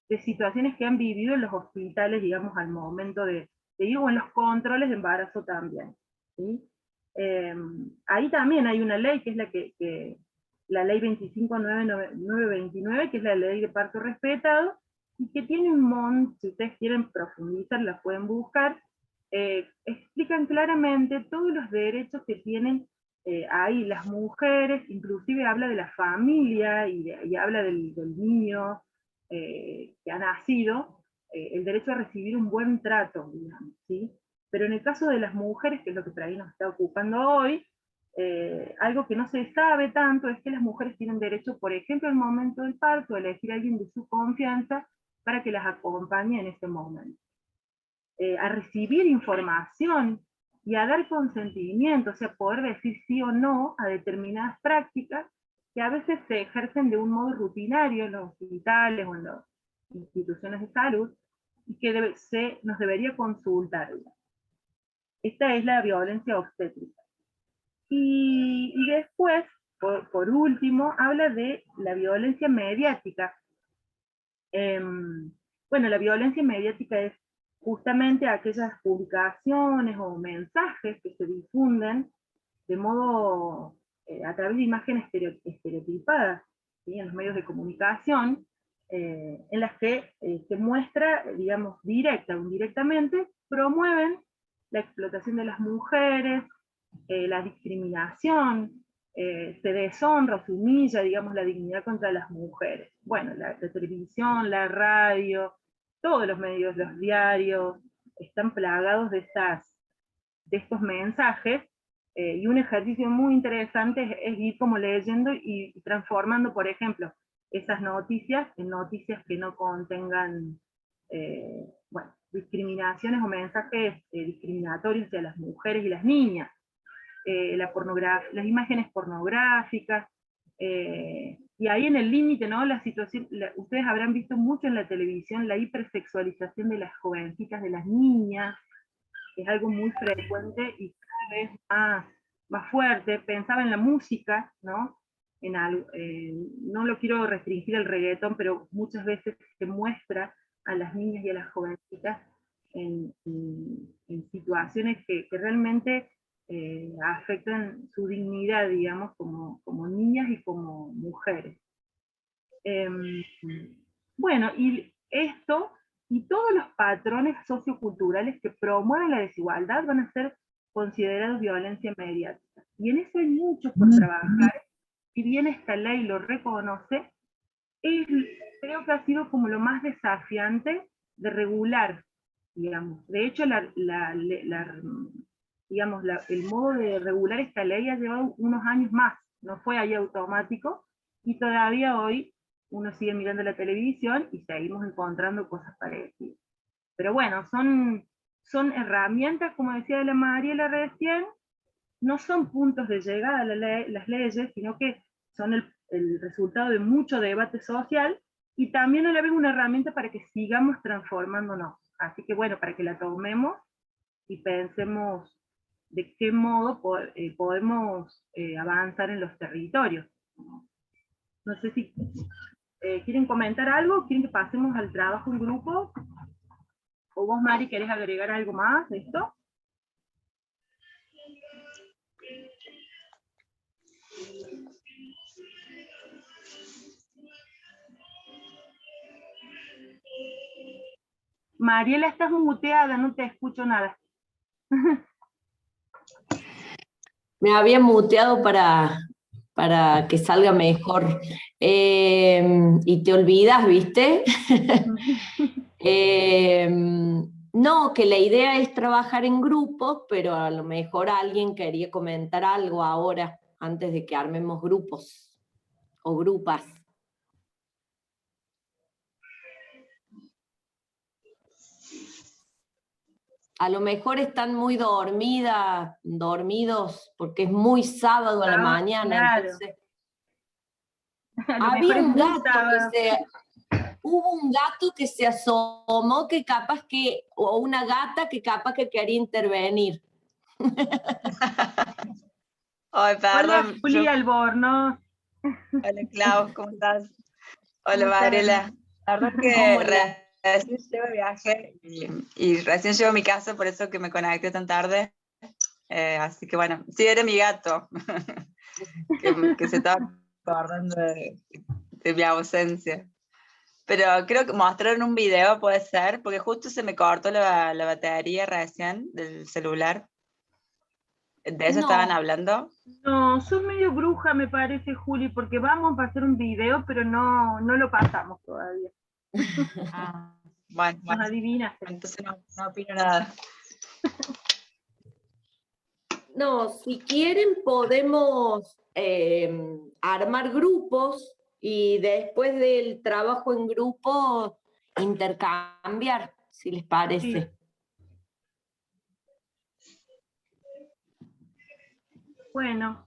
de situaciones que han vivido en los hospitales, digamos, al momento de ir, o en los controles de embarazo también, ¿sí? Ahí también hay una ley, que es la ley 25.929, que es la ley de parto respetado, y que tiene un montón, si ustedes quieren profundizar, las pueden buscar, explican claramente todos los derechos que tienen ahí las mujeres, inclusive habla de la familia y habla del niño que ha nacido, el derecho a recibir un buen trato, digamos, ¿sí? Pero en el caso de las mujeres, que es lo que por ahí nos está ocupando hoy, algo que no se sabe tanto es que las mujeres tienen derecho, por ejemplo, al momento del parto, a elegir a alguien de su confianza para que las acompañe en ese momento. A recibir información y a dar consentimiento, o sea, poder decir sí o no a determinadas prácticas que a veces se ejercen de un modo rutinario en los hospitales o en las instituciones de salud, y que nos debería consultar. Esta es la violencia obstétrica. Y después, por último, habla de la violencia mediática. Bueno, la violencia mediática es justamente aquellas publicaciones o mensajes que se difunden de modo, a través de imágenes estereotipadas, ¿sí? En los medios de comunicación, en las que se muestra, digamos, directa o indirectamente, promueven la explotación de las mujeres, la discriminación, se deshonra, se humilla, digamos, la dignidad contra las mujeres. Bueno, la televisión, la radio, todos los medios, los diarios, están plagados de estos mensajes, y un ejercicio muy interesante es ir como leyendo y transformando, por ejemplo, esas noticias en noticias que no contengan, bueno, discriminaciones o mensajes discriminatorios hacia las mujeres y las niñas. Las imágenes pornográficas, y ahí en el límite, ¿no? La situación, ustedes habrán visto mucho en la televisión la hipersexualización de las jovencitas, de las niñas, que es algo muy frecuente y cada vez más fuerte. Pensaba en la música, ¿no? No lo quiero restringir al reggaetón, pero muchas veces se muestra a las niñas y a las jovencitas en situaciones que realmente afectan su dignidad, digamos, como niñas y como mujeres. Bueno, y esto y todos los patrones socioculturales que promueven la desigualdad van a ser considerados violencia mediática. Y en eso hay mucho por trabajar. Si bien esta ley lo reconoce, creo que ha sido como lo más desafiante de regular, digamos. De hecho, el modo de regular esta ley ha llevado unos años más, no fue ahí automático, y todavía hoy uno sigue mirando la televisión y seguimos encontrando cosas parecidas. Pero bueno, son herramientas, como decía la Mariela recién, no son puntos de llegada a las leyes, sino que son el resultado de mucho debate social, y también a la vez una herramienta para que sigamos transformándonos. Así que bueno, para que la tomemos y pensemos de qué modo podemos avanzar en los territorios. No sé si quieren comentar algo, quieren que pasemos al trabajo en grupo, o vos, Mari, ¿querés agregar algo más de esto? Mariela, estás muteada, no te escucho nada. Me había muteado para que salga mejor. Y te olvidas, ¿viste? No, que la idea es trabajar en grupos, pero a lo mejor alguien quería comentar algo ahora, antes de que armemos grupos o grupas. A lo mejor están muy dormidos, porque es muy sábado a la mañana. Claro. Entonces, había un gato hubo un gato que se asomó, que capaz que, o una gata que capaz que quería intervenir. Ay, perdón. Hola, Julia Albornoz. Hola, Clau, ¿cómo estás? Hola, Mariela. La verdad que recién llego de viaje y recién llego a mi casa, por eso que me conecté tan tarde. Así que bueno, sí, era mi gato, que se estaba acordando de mi ausencia. Pero creo que mostraron un video, puede ser, porque justo se me cortó la batería recién del celular. ¿De eso estaban hablando? No, sos medio bruja, me parece, Juli, porque vamos a hacer un video, pero no lo pasamos todavía. Ah, bueno, Nos adivinaste. entonces no opino nada. No, si quieren podemos armar grupos y después del trabajo en grupo intercambiar, si les parece. Bueno,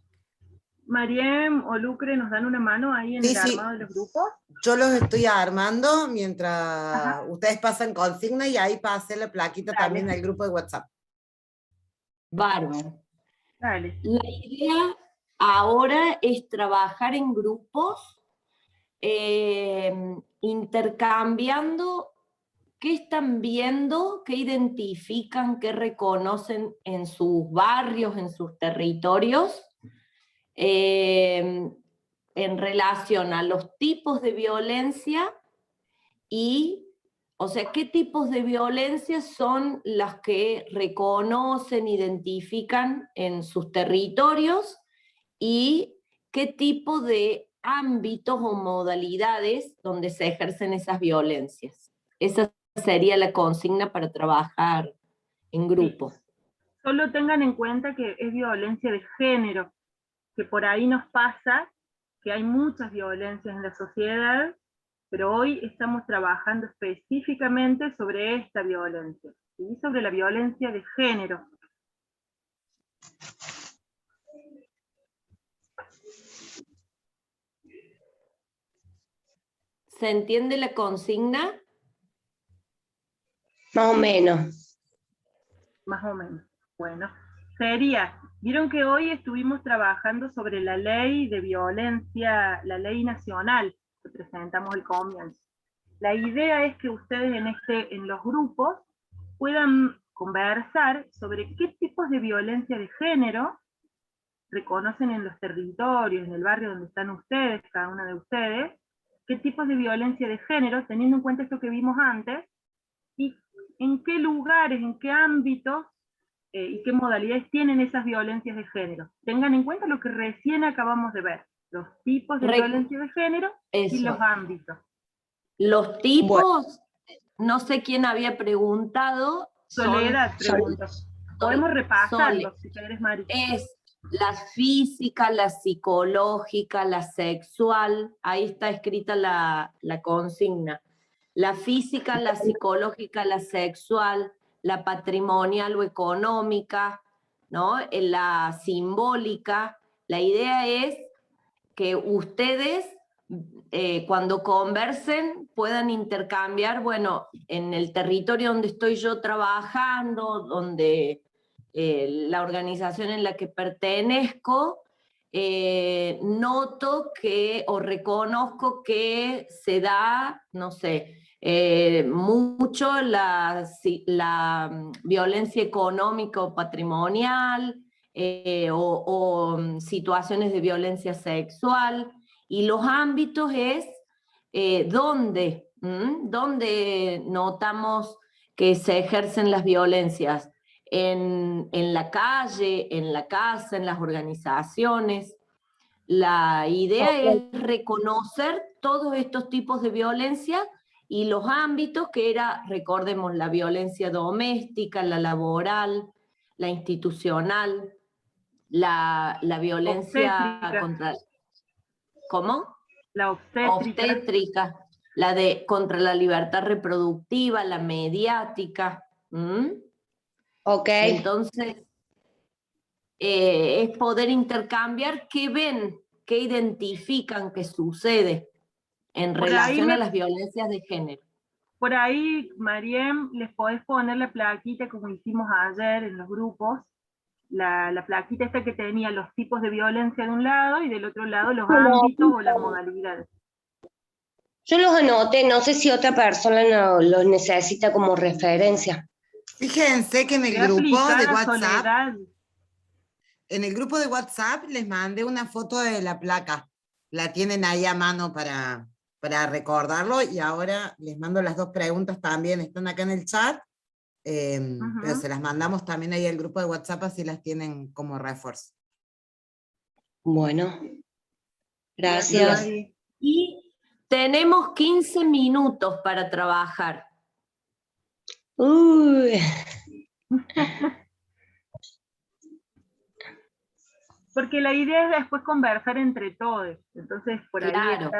Mariem o Lucre nos dan una mano ahí en el armado de los grupos. Yo los estoy armando mientras ustedes pasan consigna y ahí pasé la plaquita también al grupo de WhatsApp. Bárbaro. Dale. La idea ahora es trabajar en grupos, intercambiando qué están viendo, qué identifican, qué reconocen en sus barrios, en sus territorios, en relación a los tipos de violencia y, o sea, qué tipos de violencia son las que reconocen, identifican en sus territorios y qué tipo de ámbitos o modalidades donde se ejercen esas violencias. Esa sería la consigna para trabajar en grupo. Solo tengan en cuenta que es violencia de género, que por ahí nos pasa que hay muchas violencias en la sociedad, pero hoy estamos trabajando específicamente sobre esta violencia, ¿sí? Sobre la violencia de género. ¿Se entiende la consigna? Más o menos. Más o menos. Bueno, sería, vieron que hoy estuvimos trabajando sobre la ley de violencia, la ley nacional, que presentamos al comienzo. La idea es que ustedes en los grupos puedan conversar sobre qué tipos de violencia de género reconocen en los territorios, en el barrio donde están ustedes, cada una de ustedes, qué tipos de violencia de género, teniendo en cuenta esto que vimos antes, y en qué lugares, en qué ámbitos y qué modalidades tienen esas violencias de género. Tengan en cuenta lo que recién acabamos de ver, los tipos de violencia de género y los ámbitos. Los tipos, no sé quién había preguntado. Soledad preguntó. Podemos repasarlo, si querés, Mari. Es la física, la psicológica, la sexual, ahí está escrita la consigna. La física, la psicológica, la sexual, la patrimonial o económica, ¿no? La simbólica. La idea es que ustedes, cuando conversen, puedan intercambiar, bueno, en el territorio donde estoy yo trabajando, donde la organización en la que pertenezco, noto que, o reconozco que se da, no sé, mucho la violencia económica o patrimonial, o situaciones de violencia sexual, y los ámbitos es donde notamos que se ejercen las violencias. En la calle, en la casa, en las organizaciones. La idea es reconocer todos estos tipos de violencia y los ámbitos que era, recordemos, la violencia doméstica, la laboral, la institucional, la violencia contra... ¿Cómo? La obstétrica, la contra la libertad reproductiva, la mediática. Ok. Entonces, es poder intercambiar qué ven, qué identifican que sucede en relación a las violencias de género. Por ahí, Mariem, les podés poner la plaquita como hicimos ayer en los grupos, la plaquita esta que tenía los tipos de violencia de un lado y del otro lado los ámbitos o las modalidades. Yo los anoté, no sé si otra persona los necesita como referencia. Fíjense que en el grupo de WhatsApp, en el grupo de WhatsApp les mandé una foto de la placa. La tienen ahí a mano para para recordarlo, y ahora les mando las 2 preguntas también, están acá en el chat, pero se las mandamos también ahí al grupo de WhatsApp, así las tienen como refuerzo. Bueno, Gracias, gracias. Mari. Y tenemos 15 minutos para trabajar. Uy, Porque la idea es después conversar entre todos, entonces por ahí Claro.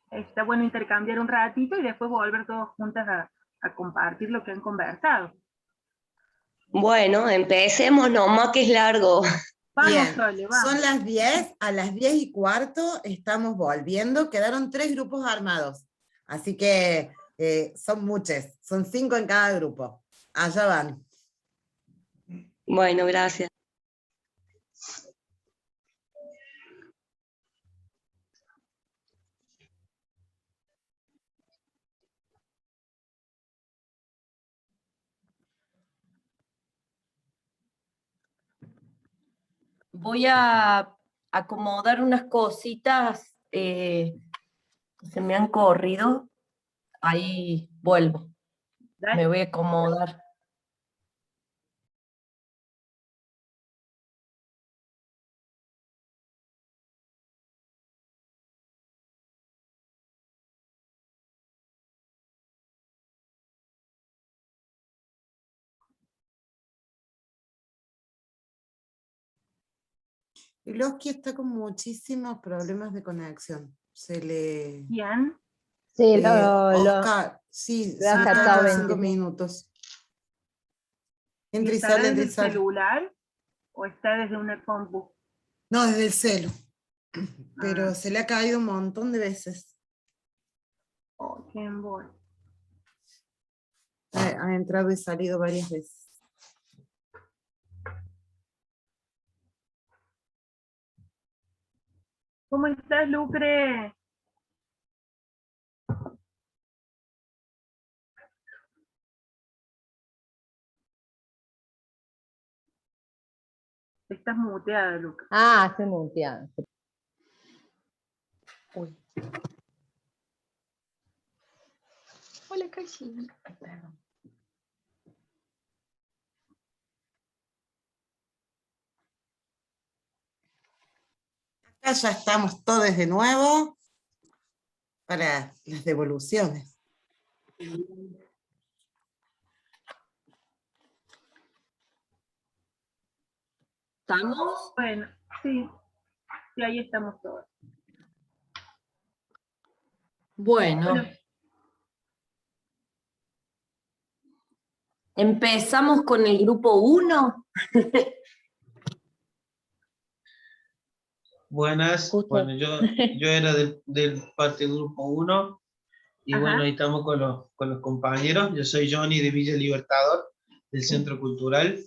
está bueno intercambiar un ratito y después volver todos juntas a compartir lo que han conversado. bueno, empecemos nomás que es largo. Vamos, Bien, Sole, vamos. son las 10, a las 10:15 estamos volviendo, quedaron 3 grupos armados, así que son muchos, son 5 en cada grupo. Allá van. Bueno, gracias. Voy a acomodar unas cositas que se me han corrido. Ahí vuelvo. Dale. Me voy a acomodar. Iloski está con muchísimos problemas de conexión. Se le... Bien. Sí, Oscar, sí, lo ha son acertado 35 20. minutos. ¿Y Entra y estará sale, desde entra y el sale. celular o está desde una compu? No, desde el celo. Pero Ah. se le ha caído un montón de veces. Oh, qué embole. Ha entrado y salido varias veces. ¿Cómo estás, Lucre? Estás muteada, Lucre. Ah, estoy muteada. Hola, Cachi. Acá ya estamos todos de nuevo para las devoluciones. ¿Estamos? Bueno, sí. Sí, ahí estamos todos. Bueno. Bueno. Empezamos con el grupo 1. Buenas, Justo. bueno, yo era del parte del grupo 1 y Ajá. bueno, ahí estamos con los compañeros. Yo soy Johnny de Villa Libertador, del Centro Cultural.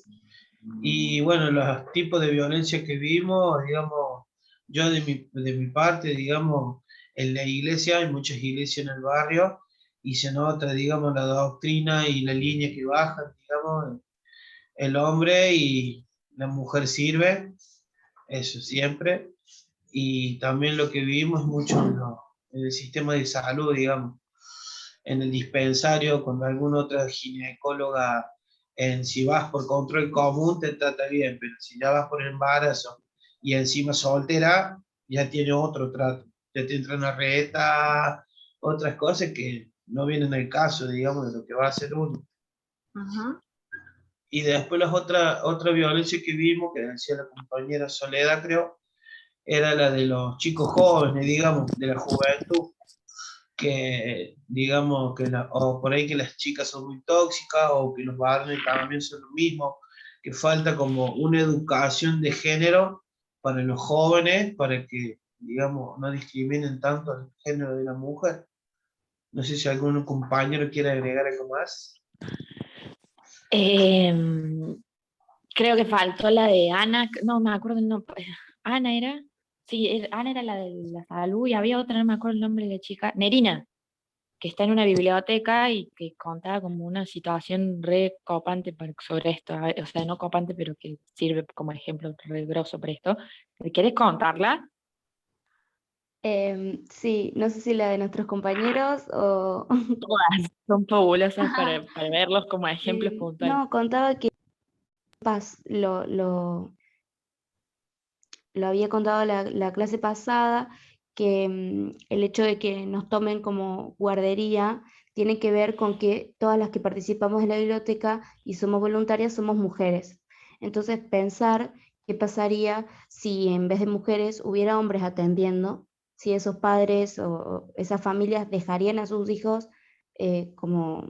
Y bueno, los tipos de violencia que vimos, digamos, yo de mi parte, digamos, en la iglesia, hay muchas iglesias en el barrio, y se nota, digamos, la doctrina y la línea que bajan, digamos, el hombre y la mujer sirve, eso siempre. Y también lo que vivimos mucho en el sistema de salud, digamos, en el dispensario, cuando alguna otra ginecóloga, si vas por control común, te trata bien, pero si ya vas por embarazo y encima soltera, ya tiene otro trato. Ya te entran a reta, otras cosas que no vienen al caso, digamos, de lo que va a hacer uno. Ajá. Y después otra violencia que vimos, que decía la compañera Soledad, creo, era la de los chicos jóvenes, digamos, de la juventud, que digamos o por ahí que las chicas son muy tóxicas, o que los varones también son lo mismo, que falta como una educación de género para los jóvenes, para que, digamos, no discriminen tanto el género de la mujer. No sé si algún compañero quiere agregar algo más. Creo que faltó la de Ana, no me acuerdo el nombre. Ana era, sí, Ana era la de la salud, y había otra, no me acuerdo el nombre de la chica, Nerina, que está en una biblioteca y que contaba como una situación re copante sobre esto, o sea, no copante, pero que sirve como ejemplo re grosso para esto. ¿Quieres contarla? Sí, no sé si la de nuestros compañeros o... Todas son fabulosas para verlos como ejemplos puntuales. No, contaba que lo había contado la clase pasada, que el hecho de que nos tomen como guardería tiene que ver con que todas las que participamos en la biblioteca y somos voluntarias somos mujeres. Entonces pensar qué pasaría si en vez de mujeres hubiera hombres atendiendo, si esos padres o esas familias dejarían a sus hijos como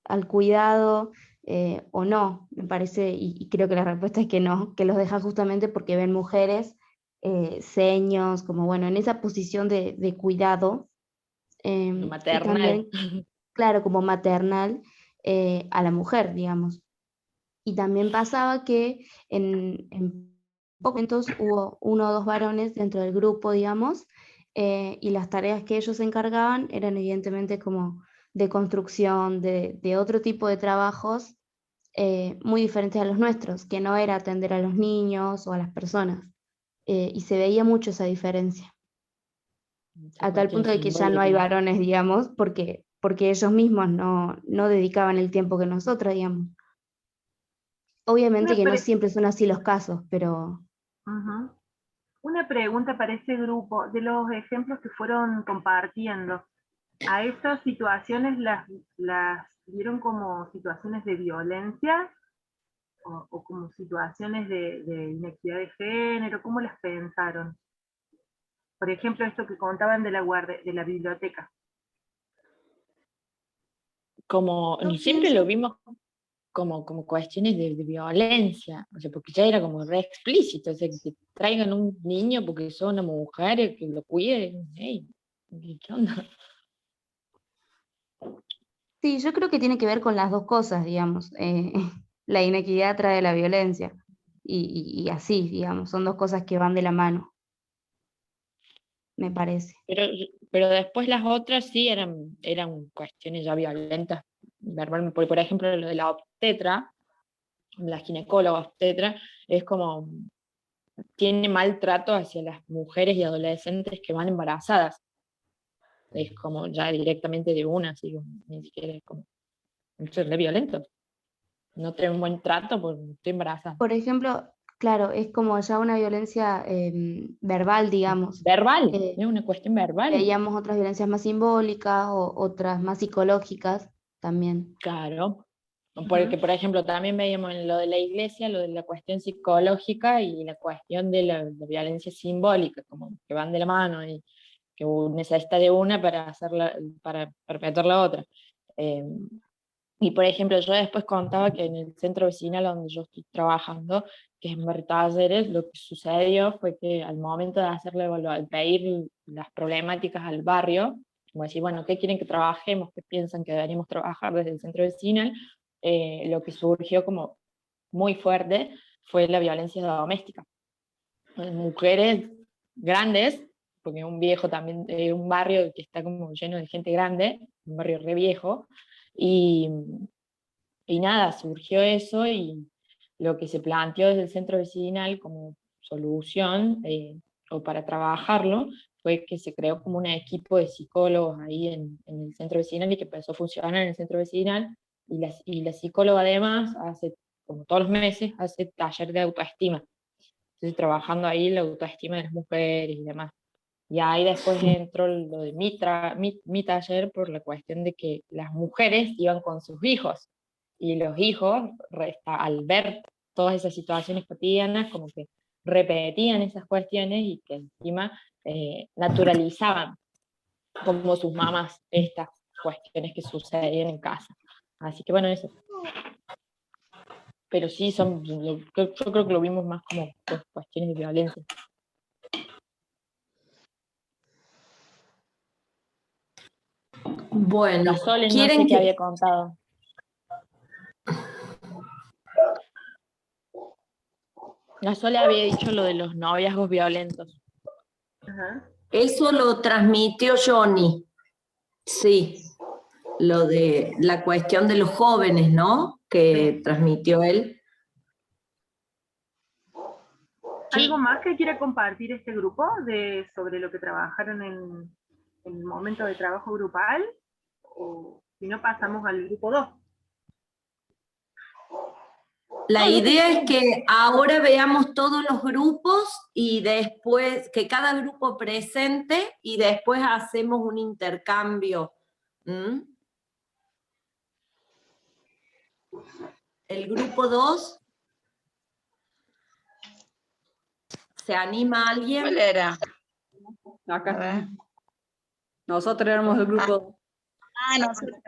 al cuidado o no, me parece, y creo que la respuesta es que no, que los dejan justamente porque ven mujeres, seños, como bueno, en esa posición de cuidado, y Maternal. también, claro, como maternal a la mujer, digamos. Y también pasaba que en pocos momentos hubo 1 o 2 varones dentro del grupo, digamos, y las tareas que ellos se encargaban eran evidentemente como de construcción, de otro tipo de trabajos muy diferentes a los nuestros, que no era atender a los niños o a las personas. Y se veía mucho esa diferencia, a tal punto de que ya no hay varones, digamos, porque ellos mismos no dedicaban el tiempo que nosotros, digamos. Obviamente que no siempre son así los casos, pero... Ujú. Una pregunta para ese grupo, de los ejemplos que fueron compartiendo, ¿a estas situaciones las vieron como situaciones de violencia o como situaciones de inequidad de género? ¿Cómo las pensaron? Por ejemplo, esto que contaban de la biblioteca. Como siempre lo vimos como cuestiones de violencia, o sea, porque ya era como re explícito, o sea, que te traigan un niño porque son una mujer, que lo cuiden, hey, ¿qué onda? Sí, yo creo que tiene que ver con las dos cosas, digamos. La inequidad trae la violencia, y así, digamos, son dos cosas que van de la mano, me parece. Pero después las otras sí eran cuestiones ya violentas, verbalmente, por ejemplo, lo de la obstetra, la ginecóloga obstetra, es como, tiene maltrato hacia las mujeres y adolescentes que van embarazadas. Es como ya directamente de una, así como, ni siquiera es como, es re violento. No tengo un buen trato porque estoy embarazada. Por ejemplo, claro, es como ya una violencia verbal, digamos. Verbal, es una cuestión verbal. Veíamos otras violencias más simbólicas o otras más psicológicas también. Claro, porque por ejemplo también veíamos en lo de la iglesia, lo de la cuestión psicológica y la cuestión de la violencia simbólica, como que van de la mano y que necesita de una para perpetuar la otra. Y por ejemplo, yo después contaba que en el centro vecinal donde yo estoy trabajando, que es en Barrio Talleres, lo que sucedió fue que al momento de pedir las problemáticas al barrio, como decir, bueno, ¿qué quieren que trabajemos? ¿Qué piensan que deberíamos trabajar desde el centro vecinal? Lo que surgió como muy fuerte fue la violencia doméstica. Mujeres grandes, porque es un viejo también, un barrio que está como lleno de gente grande, un barrio re viejo, y nada, surgió eso y lo que se planteó desde el centro vecinal como solución o para trabajarlo fue que se creó como un equipo de psicólogos ahí en el centro vecinal y que empezó a funcionar en el centro vecinal y la psicóloga además hace, como todos los meses, hace taller de autoestima. Entonces trabajando ahí la autoestima de las mujeres y demás. Y ahí después entró lo de mi taller por la cuestión de que las mujeres iban con sus hijos y los hijos, al ver todas esas situaciones cotidianas, como que repetían esas cuestiones y que encima naturalizaban como sus mamás estas cuestiones que sucedían en casa. Así que bueno, eso. Pero sí, yo creo que lo vimos más como cuestiones de violencia. Bueno, La Sole no ¿quieren sé qué que había contado. La Sole había dicho lo de los noviazgos violentos. Ajá. Eso lo transmitió Johnny? Sí, lo de la cuestión de los jóvenes, ¿no? Que transmitió él. ¿Algo más que quiera compartir este grupo sobre lo que trabajaron en el momento de trabajo grupal? O si no, pasamos al grupo 2. La idea es que ahora veamos todos los grupos y después que cada grupo presente y después hacemos un intercambio. ¿Mm? El grupo 2. ¿Se anima alguien? ¿Cuál era? Acá. Nosotros éramos el grupo. Nosotros.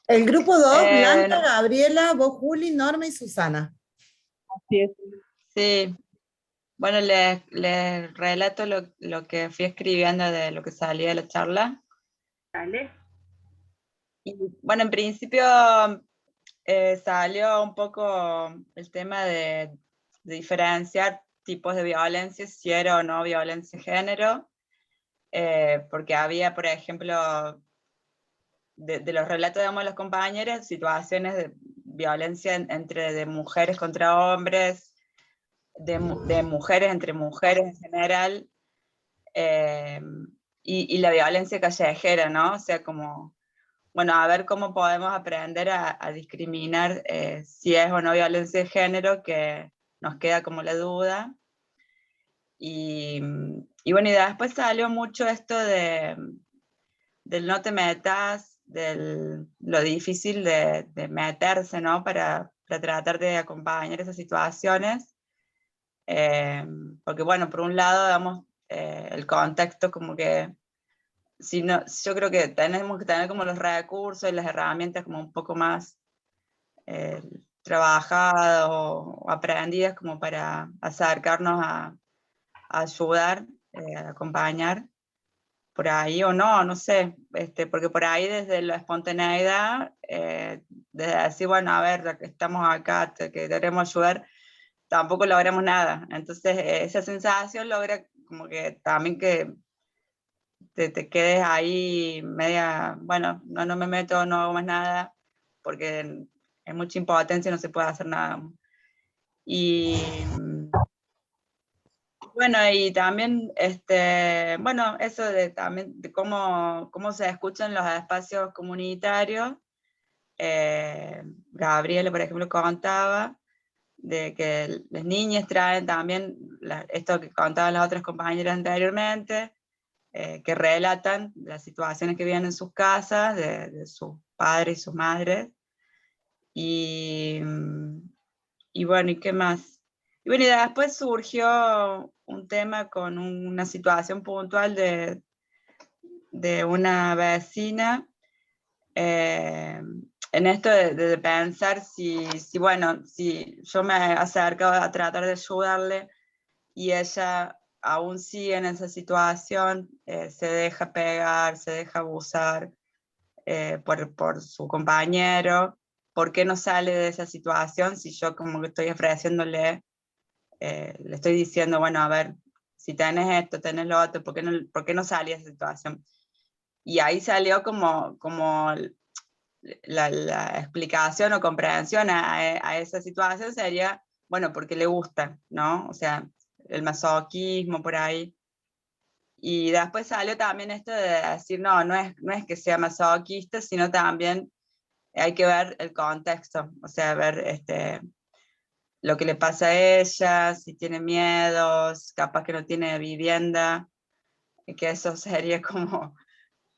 El grupo 2, Blanca, Gabriela, vos, Juli, Norma y Susana. Así es. Sí. Bueno, les relato lo que fui escribiendo de lo que salía de la charla. Dale. Y, bueno, en principio salió un poco el tema de diferenciar tipos de violencia, si era o no violencia de género, porque había, por ejemplo, de los relatos de los compañeros, situaciones de violencia de mujeres contra hombres, de mujeres entre mujeres en general, y la violencia callejera, ¿no? O sea, como, bueno, a ver cómo podemos aprender a discriminar si es o no violencia de género, que nos queda como la duda. Y bueno, y después salió mucho esto del no te metas, lo difícil de meterse, ¿no? Para tratar de acompañar esas situaciones. Porque bueno, por un lado, digamos, el contexto como que, yo creo que tenemos que tener como los recursos y las herramientas como un poco más trabajadas o aprendidas como para acercarnos a ayudar, a acompañar por ahí o no sé, porque por ahí desde la espontaneidad, desde decir, bueno, a ver, ya que estamos acá, que queremos ayudar, tampoco logramos nada. Entonces esa sensación logra como que también que te quedes ahí media, bueno, no me meto, no hago más nada, porque hay mucha impotencia y no se puede hacer nada. Y bueno, y también, bueno, eso también de cómo se escuchan los espacios comunitarios. Gabriela, por ejemplo, contaba de que las niñas traen también esto que contaban las otras compañeras anteriormente, que relatan las situaciones que viven en sus casas, de sus padres y sus madres. Y bueno, ¿y qué más? Y bueno, y después surgió un tema con una situación puntual de una vecina, en esto de pensar bueno, si yo me acerco a tratar de ayudarle y ella aún sigue en esa situación, se deja pegar, se deja abusar por su compañero, ¿por qué no sale de esa situación si yo como que estoy ofreciéndole, le estoy diciendo, bueno, a ver, si tenés esto, tenés lo otro, ¿por qué no salí de esa situación? Y ahí salió como la explicación o comprensión a esa situación sería, bueno, porque le gusta, ¿no? O sea, el masoquismo por ahí. Y después salió también esto de decir, no es que sea masoquista, sino también hay que ver el contexto, o sea, ver lo que le pasa a ella, si tiene miedos, capaz que no tiene vivienda, y que eso sería como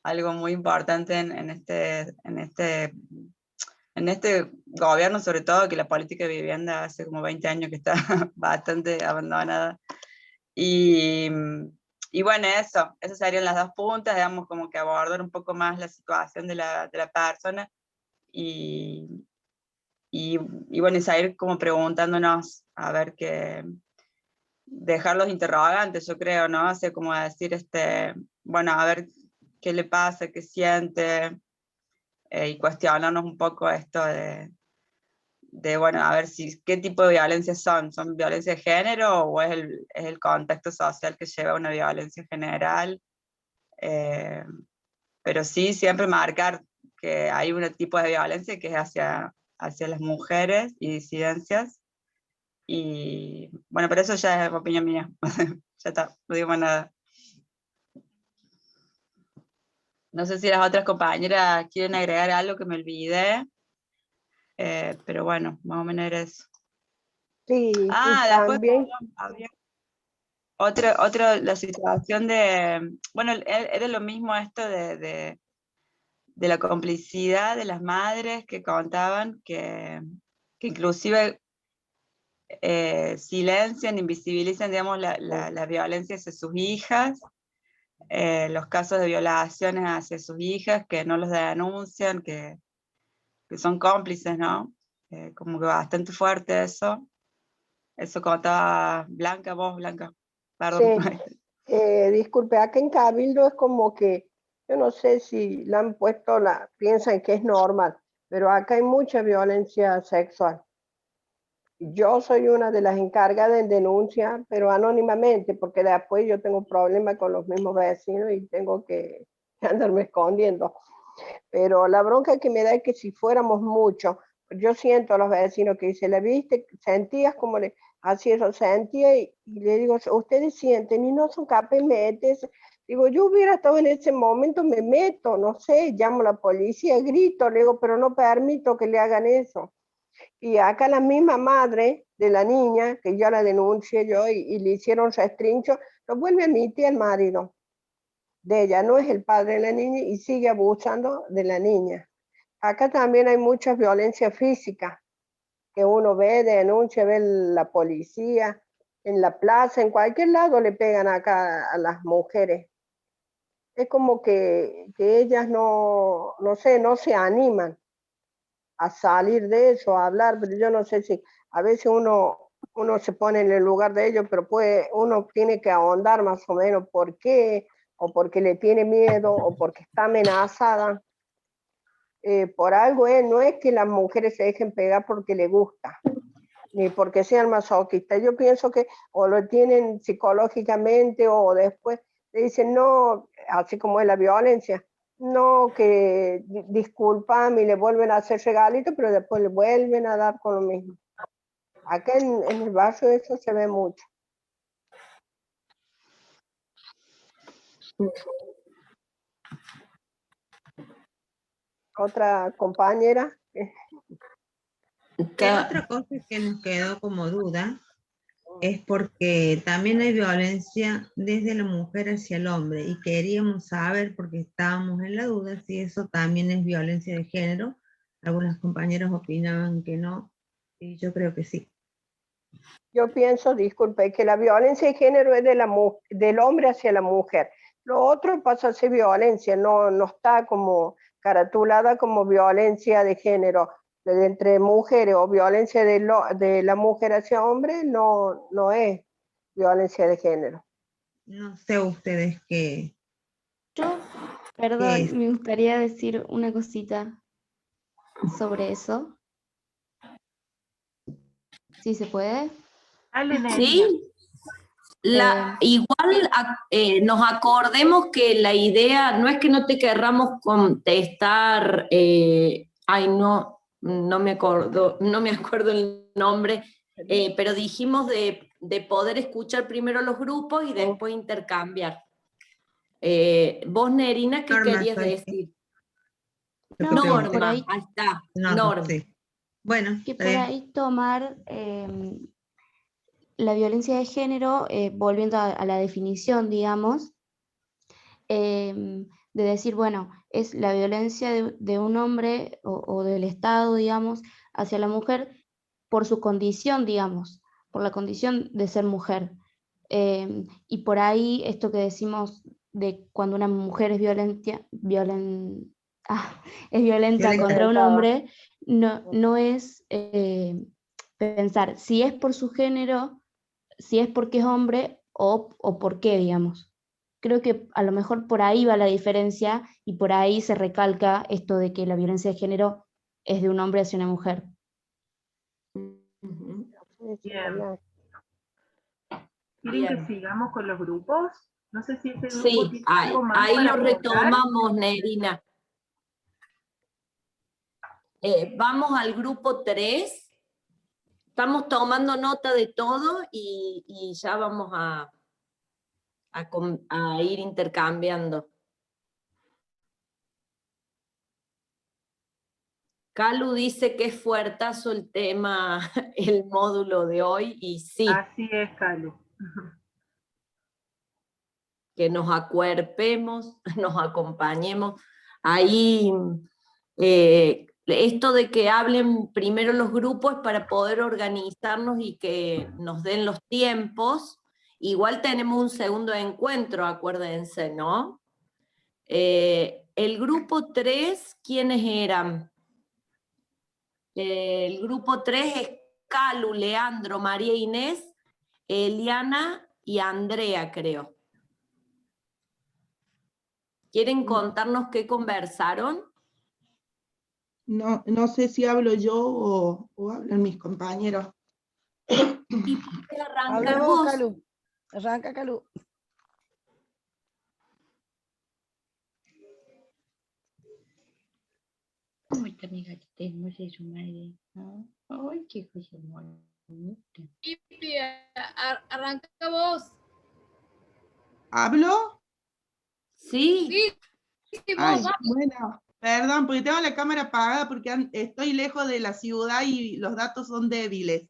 algo muy importante en este gobierno, sobre todo, que la política de vivienda hace como 20 años que está bastante abandonada. Y bueno, esas serían las dos puntas, digamos, como que abordar un poco más la situación de la persona y bueno, y salir como preguntándonos, a ver dejar los interrogantes, yo creo, ¿no? O sea, como decir, bueno, a ver qué le pasa, qué siente, y cuestionarnos un poco esto bueno, a ver qué tipo de violencias son violencia de género o es el contexto social que lleva a una violencia general, pero sí siempre marcar que hay un tipo de violencia que es hacia las mujeres y disidencias, Y bueno, pero eso ya es opinión mía. Ya está, no digo más nada. No sé si las otras compañeras quieren agregar algo que me olvidé, pero bueno, más o menos era eso. Sí, y Después, también, perdón, habría la situación de, bueno, era lo mismo esto de la complicidad de las madres que contaban que inclusive silencian, invisibilizan, digamos, la violencia hacia sus hijas, los casos de violaciones hacia sus hijas, que no los denuncian, que son cómplices, ¿no? Como que bastante fuerte eso. Eso contaba Blanca, vos, Blanca. Perdón. sí, disculpe, acá en Cabildo es como que, yo no sé si la han puesto, piensan que es normal, pero acá hay mucha violencia sexual. Yo soy una de las encargadas en denuncia, pero anónimamente, porque después yo tengo problemas con los mismos vecinos y tengo que andarme escondiendo. Pero la bronca que me da es que si fuéramos muchos, yo siento a los vecinos que dicen, ¿la viste? Sentías como le así eso, sentía y le digo, ustedes sienten y no son capaces de meterse. Digo, yo hubiera estado en ese momento, me meto, no sé, llamo a la policía, grito, le digo, pero no permito que le hagan eso. Y acá la misma madre de la niña, que yo la denuncié yo y le hicieron restrincho, lo vuelve a admitir el marido de ella, no es el padre de la niña y sigue abusando de la niña. Acá también hay mucha violencia física que uno ve, denuncia, ve la policía, en la plaza, en cualquier lado le pegan acá a las mujeres. Es como que ellas no sé, no se animan a salir de eso, a hablar, pero yo no sé si a veces uno se pone en el lugar de ellos, pero uno tiene que ahondar más o menos por qué, o porque le tiene miedo, o porque está amenazada. Por algo no es que las mujeres se dejen pegar porque les gusta, ni porque sean masoquistas. Yo pienso que o lo tienen psicológicamente o después le dicen, no, así como es la violencia, no, que disculpan y le vuelven a hacer regalitos, pero después le vuelven a dar con lo mismo. Acá en el barrio eso se ve mucho. Otra compañera. Otra cosa que nos quedó como duda es porque también hay violencia desde la mujer hacia el hombre y queríamos saber, porque estábamos en la duda, si eso también es violencia de género. Algunas compañeras opinaban que no, y yo creo que sí. Yo pienso, disculpe, que la violencia de género es del hombre hacia la mujer. Lo otro pasa a ser violencia, no está como caratulada como violencia de género entre mujeres o violencia de la mujer hacia hombre, no es violencia de género. No sé ustedes qué. Yo, perdón, me gustaría decir una cosita sobre eso. ¿Sí se puede? Sí. Igual nos acordemos que la idea no es que no te querramos contestar, no me acuerdo el nombre, pero dijimos de poder escuchar primero los grupos y después intercambiar. Vos, Nerina, ¿qué querías decir? No, por ahí, ahí está, Norma. Sí. Bueno, que por ahí tomar la violencia de género, volviendo a la definición, digamos, de decir, bueno, es la violencia de un hombre o del Estado, digamos, hacia la mujer por su condición, digamos, por la condición de ser mujer. Y por ahí esto que decimos de cuando una mujer es violenta contra un hombre, no es pensar si es por su género, si es porque es hombre o por qué, digamos. Creo que a lo mejor por ahí va la diferencia y por ahí se recalca esto de que la violencia de género es de un hombre hacia una mujer. Bien. ¿Quieren que sigamos con los grupos? No sé si este grupo Sí, tiene algo más ahí para lo aportar. retomamos, Nerina. Vamos al grupo 3. Estamos tomando nota de todo y ya vamos a ir intercambiando. Calu dice que es fuertazo el tema, el módulo de hoy, y sí. Así es, Calu. Que nos acuerpemos, nos acompañemos. Ahí, esto de que hablen primero los grupos para poder organizarnos y que nos den los tiempos. Igual tenemos un segundo encuentro, acuérdense, ¿no? El grupo 3, ¿quiénes eran? El grupo 3 es Calu, Leandro, María Inés, Eliana y Andrea, creo. ¿Quieren contarnos qué conversaron? No, no sé si hablo yo o hablan mis compañeros. ¿Y por qué arrancar Habla vos, vos? Calu. Arranca, Calu. ¿Cómo está mi gatita hermosa de su madre? ¿No? Ay, qué cosa bonita. Pipi, arranca vos. ¿Hablo? Sí. Sí, vos, Ay, vamos. bueno, perdón, porque tengo la cámara apagada porque estoy lejos de la ciudad y los datos son débiles.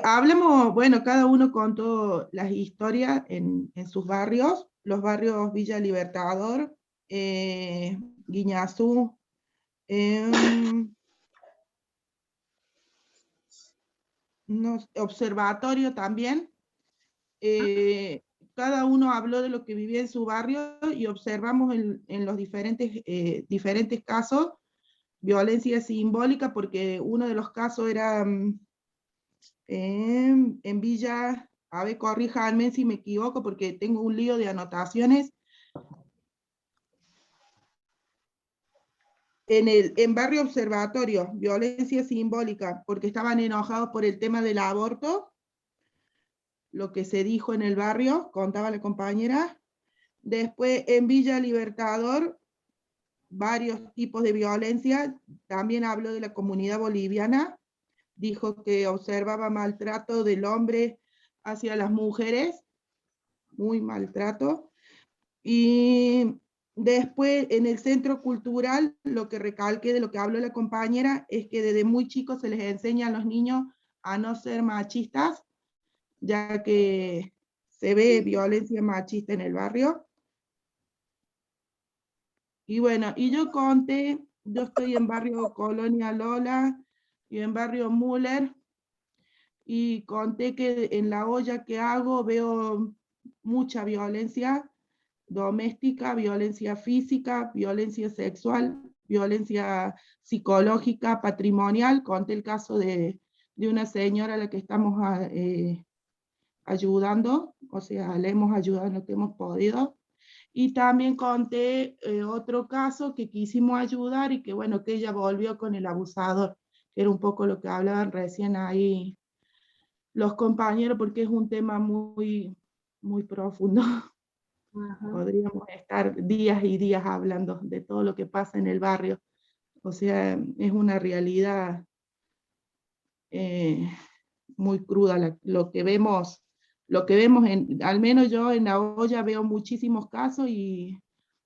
Hablemos, bueno, cada uno contó las historias en sus barrios, los barrios Villa Libertador, Guiñazú, Observatorio también. Cada uno habló de lo que vivía en su barrio y observamos en los diferentes casos violencia simbólica, porque uno de los casos era en Villa, a ver, corríjanme si me equivoco porque tengo un lío de anotaciones. En Barrio Observatorio, violencia simbólica, porque estaban enojados por el tema del aborto, lo que se dijo en el barrio, contaba la compañera. Después en Villa Libertador, varios tipos de violencia, también habló de la comunidad boliviana, dijo que observaba maltrato del hombre hacia las mujeres, muy maltrato. Y después en el centro cultural, lo que recalqué de lo que habló la compañera, es que desde muy chicos se les enseña a los niños a no ser machistas, ya que se ve violencia machista en el barrio. Y bueno, y yo conté, yo estoy en barrio Colonia Lola y en barrio Müller, y conté que en la olla que hago veo mucha violencia doméstica, violencia física, violencia sexual, violencia psicológica, patrimonial. Conté el caso de una señora a la que estamos ayudando, o sea, le hemos ayudado en lo que hemos podido. Y también conté otro caso que quisimos ayudar y que bueno, que ella volvió con el abusador, que era un poco lo que hablaban recién ahí los compañeros, porque es un tema muy, muy profundo. Podríamos estar días y días hablando de todo lo que pasa en el barrio. O sea, es una realidad muy cruda lo que vemos al menos yo en la olla veo muchísimos casos y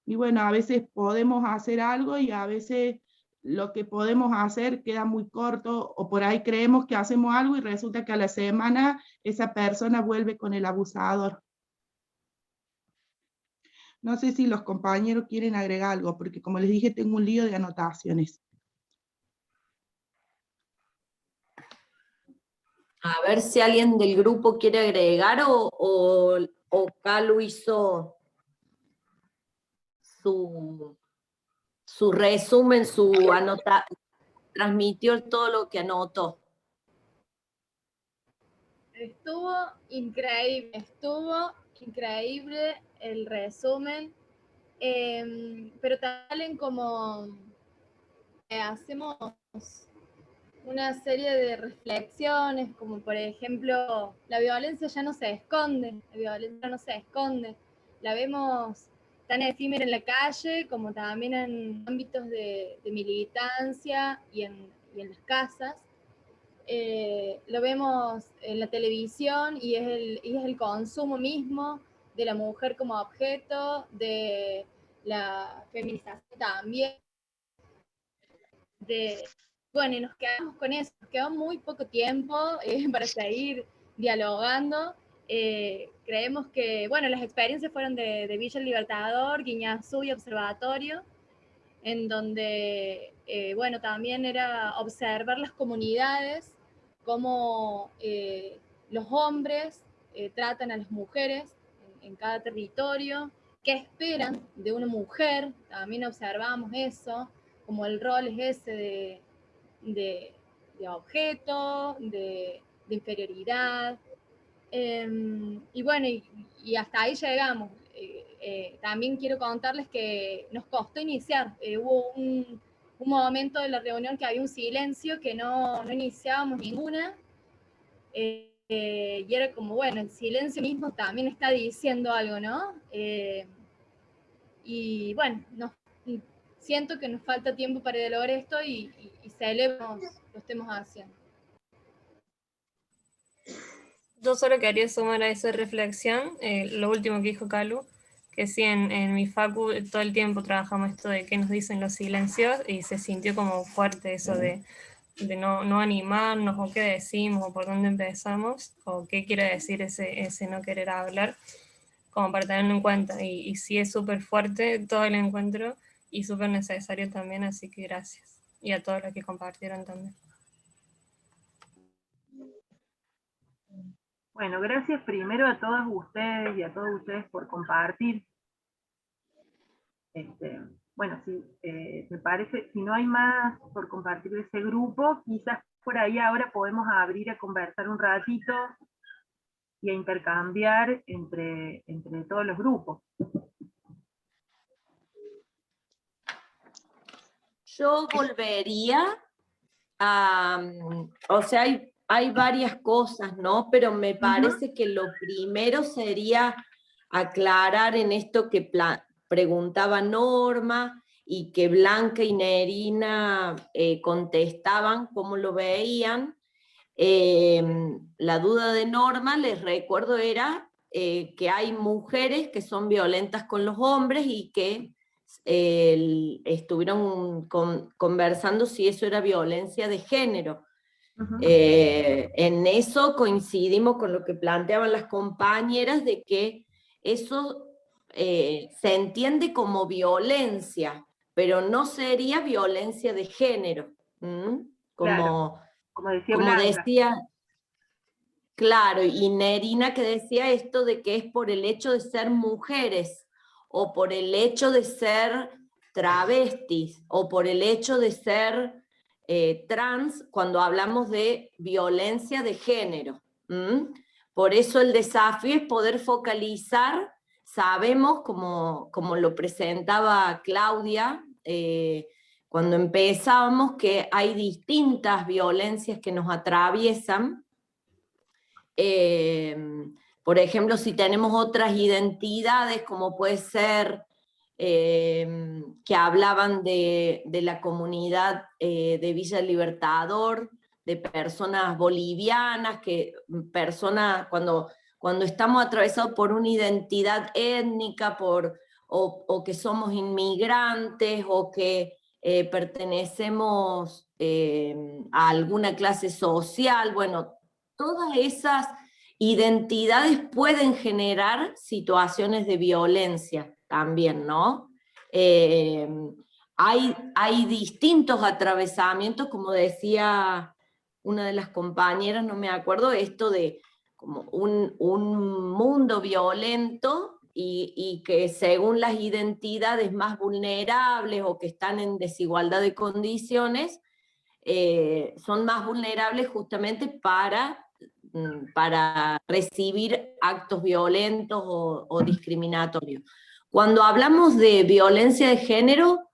bueno, a veces podemos hacer algo y a veces lo que podemos hacer queda muy corto, o por ahí creemos que hacemos algo y resulta que a la semana esa persona vuelve con el abusador. No sé si los compañeros quieren agregar algo, porque como les dije, tengo un lío de anotaciones. A ver si alguien del grupo quiere agregar o Calu hizo su resumen, transmitió todo lo que anotó. Estuvo increíble el resumen, pero también como hacemos una serie de reflexiones, como por ejemplo, la violencia ya no se esconde, la vemos tan efímera en la calle como también en ámbitos de militancia y en las casas. lo vemos en la televisión y es el consumo mismo de la mujer como objeto, de la feminización también. Bueno, y nos quedamos con eso, nos quedó muy poco tiempo para seguir dialogando. Creemos que, bueno, las experiencias fueron de Villa El Libertador, Guiñazú y Observatorio, en donde, bueno, también era observar las comunidades, cómo los hombres tratan a las mujeres en cada territorio, qué esperan de una mujer, también observamos eso, como el rol es ese de objeto, de inferioridad. Y bueno, y hasta ahí llegamos. También quiero contarles que nos costó iniciar. Hubo un momento de la reunión que había un silencio, que no iniciábamos ninguna. Y era como, bueno, el silencio mismo también está diciendo algo, ¿no? Y bueno, siento que nos falta tiempo para lograr esto y celebro lo estemos haciendo. Yo solo quería sumar a esa reflexión lo último que dijo Calu, que sí, en mi facu todo el tiempo trabajamos esto de qué nos dicen los silencios y se sintió como fuerte eso de no animarnos o qué decimos o por dónde empezamos o qué quiere decir ese no querer hablar, como para tenerlo en cuenta. Y sí es súper fuerte todo el encuentro y súper necesario también, así que gracias. Y a todos los que compartieron también. Bueno, gracias primero a todas ustedes y a todos ustedes por compartir. Bueno, sí, me parece, si no hay más por compartir de ese grupo, quizás por ahí ahora podemos abrir a conversar un ratito y a intercambiar entre todos los grupos. Yo volvería a, o sea, hay varias cosas, ¿no? Pero me parece que lo primero sería aclarar en esto que preguntaba Norma y que Blanca y Nerina contestaban cómo lo veían. La duda de Norma, les recuerdo, era que hay mujeres que son violentas con los hombres y que estuvieron conversando si eso era violencia de género. En eso coincidimos con lo que planteaban las compañeras de que eso se entiende como violencia, pero no sería violencia de género. Claro, como decía como Blanca. decía, claro, y Nerina que decía esto de que es por el hecho de ser mujeres, o por el hecho de ser travestis, o por el hecho de ser trans, cuando hablamos de violencia de género. Por eso el desafío es poder focalizar, sabemos, como lo presentaba Claudia, cuando empezábamos, que hay distintas violencias que nos atraviesan. Por ejemplo, si tenemos otras identidades, como puede ser que hablaban de la comunidad de Villa El Libertador, de personas bolivianas, personas cuando estamos atravesados por una identidad étnica, o que somos inmigrantes, o que pertenecemos a alguna clase social, bueno, todas esas identidades pueden generar situaciones de violencia también, ¿no? Hay distintos atravesamientos, como decía una de las compañeras, no me acuerdo, esto de como un mundo violento y que según las identidades más vulnerables o que están en desigualdad de condiciones, son más vulnerables justamente para recibir actos violentos o discriminatorios. Cuando hablamos de violencia de género,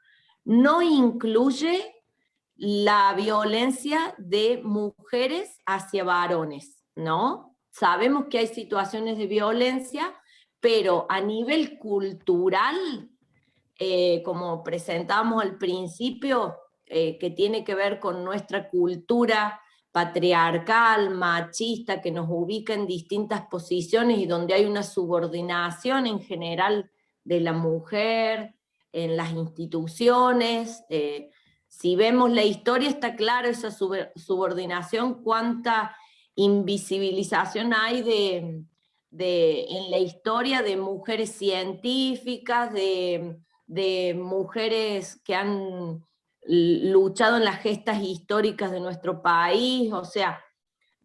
no incluye la violencia de mujeres hacia varones, ¿no? Sabemos que hay situaciones de violencia, pero a nivel cultural, como presentamos al principio, que tiene que ver con nuestra cultura patriarcal, machista, que nos ubica en distintas posiciones y donde hay una subordinación en general de la mujer en las instituciones. Si vemos la historia está claro esa subordinación, cuánta invisibilización hay en la historia de mujeres científicas, de mujeres que han luchado en las gestas históricas de nuestro país. O sea,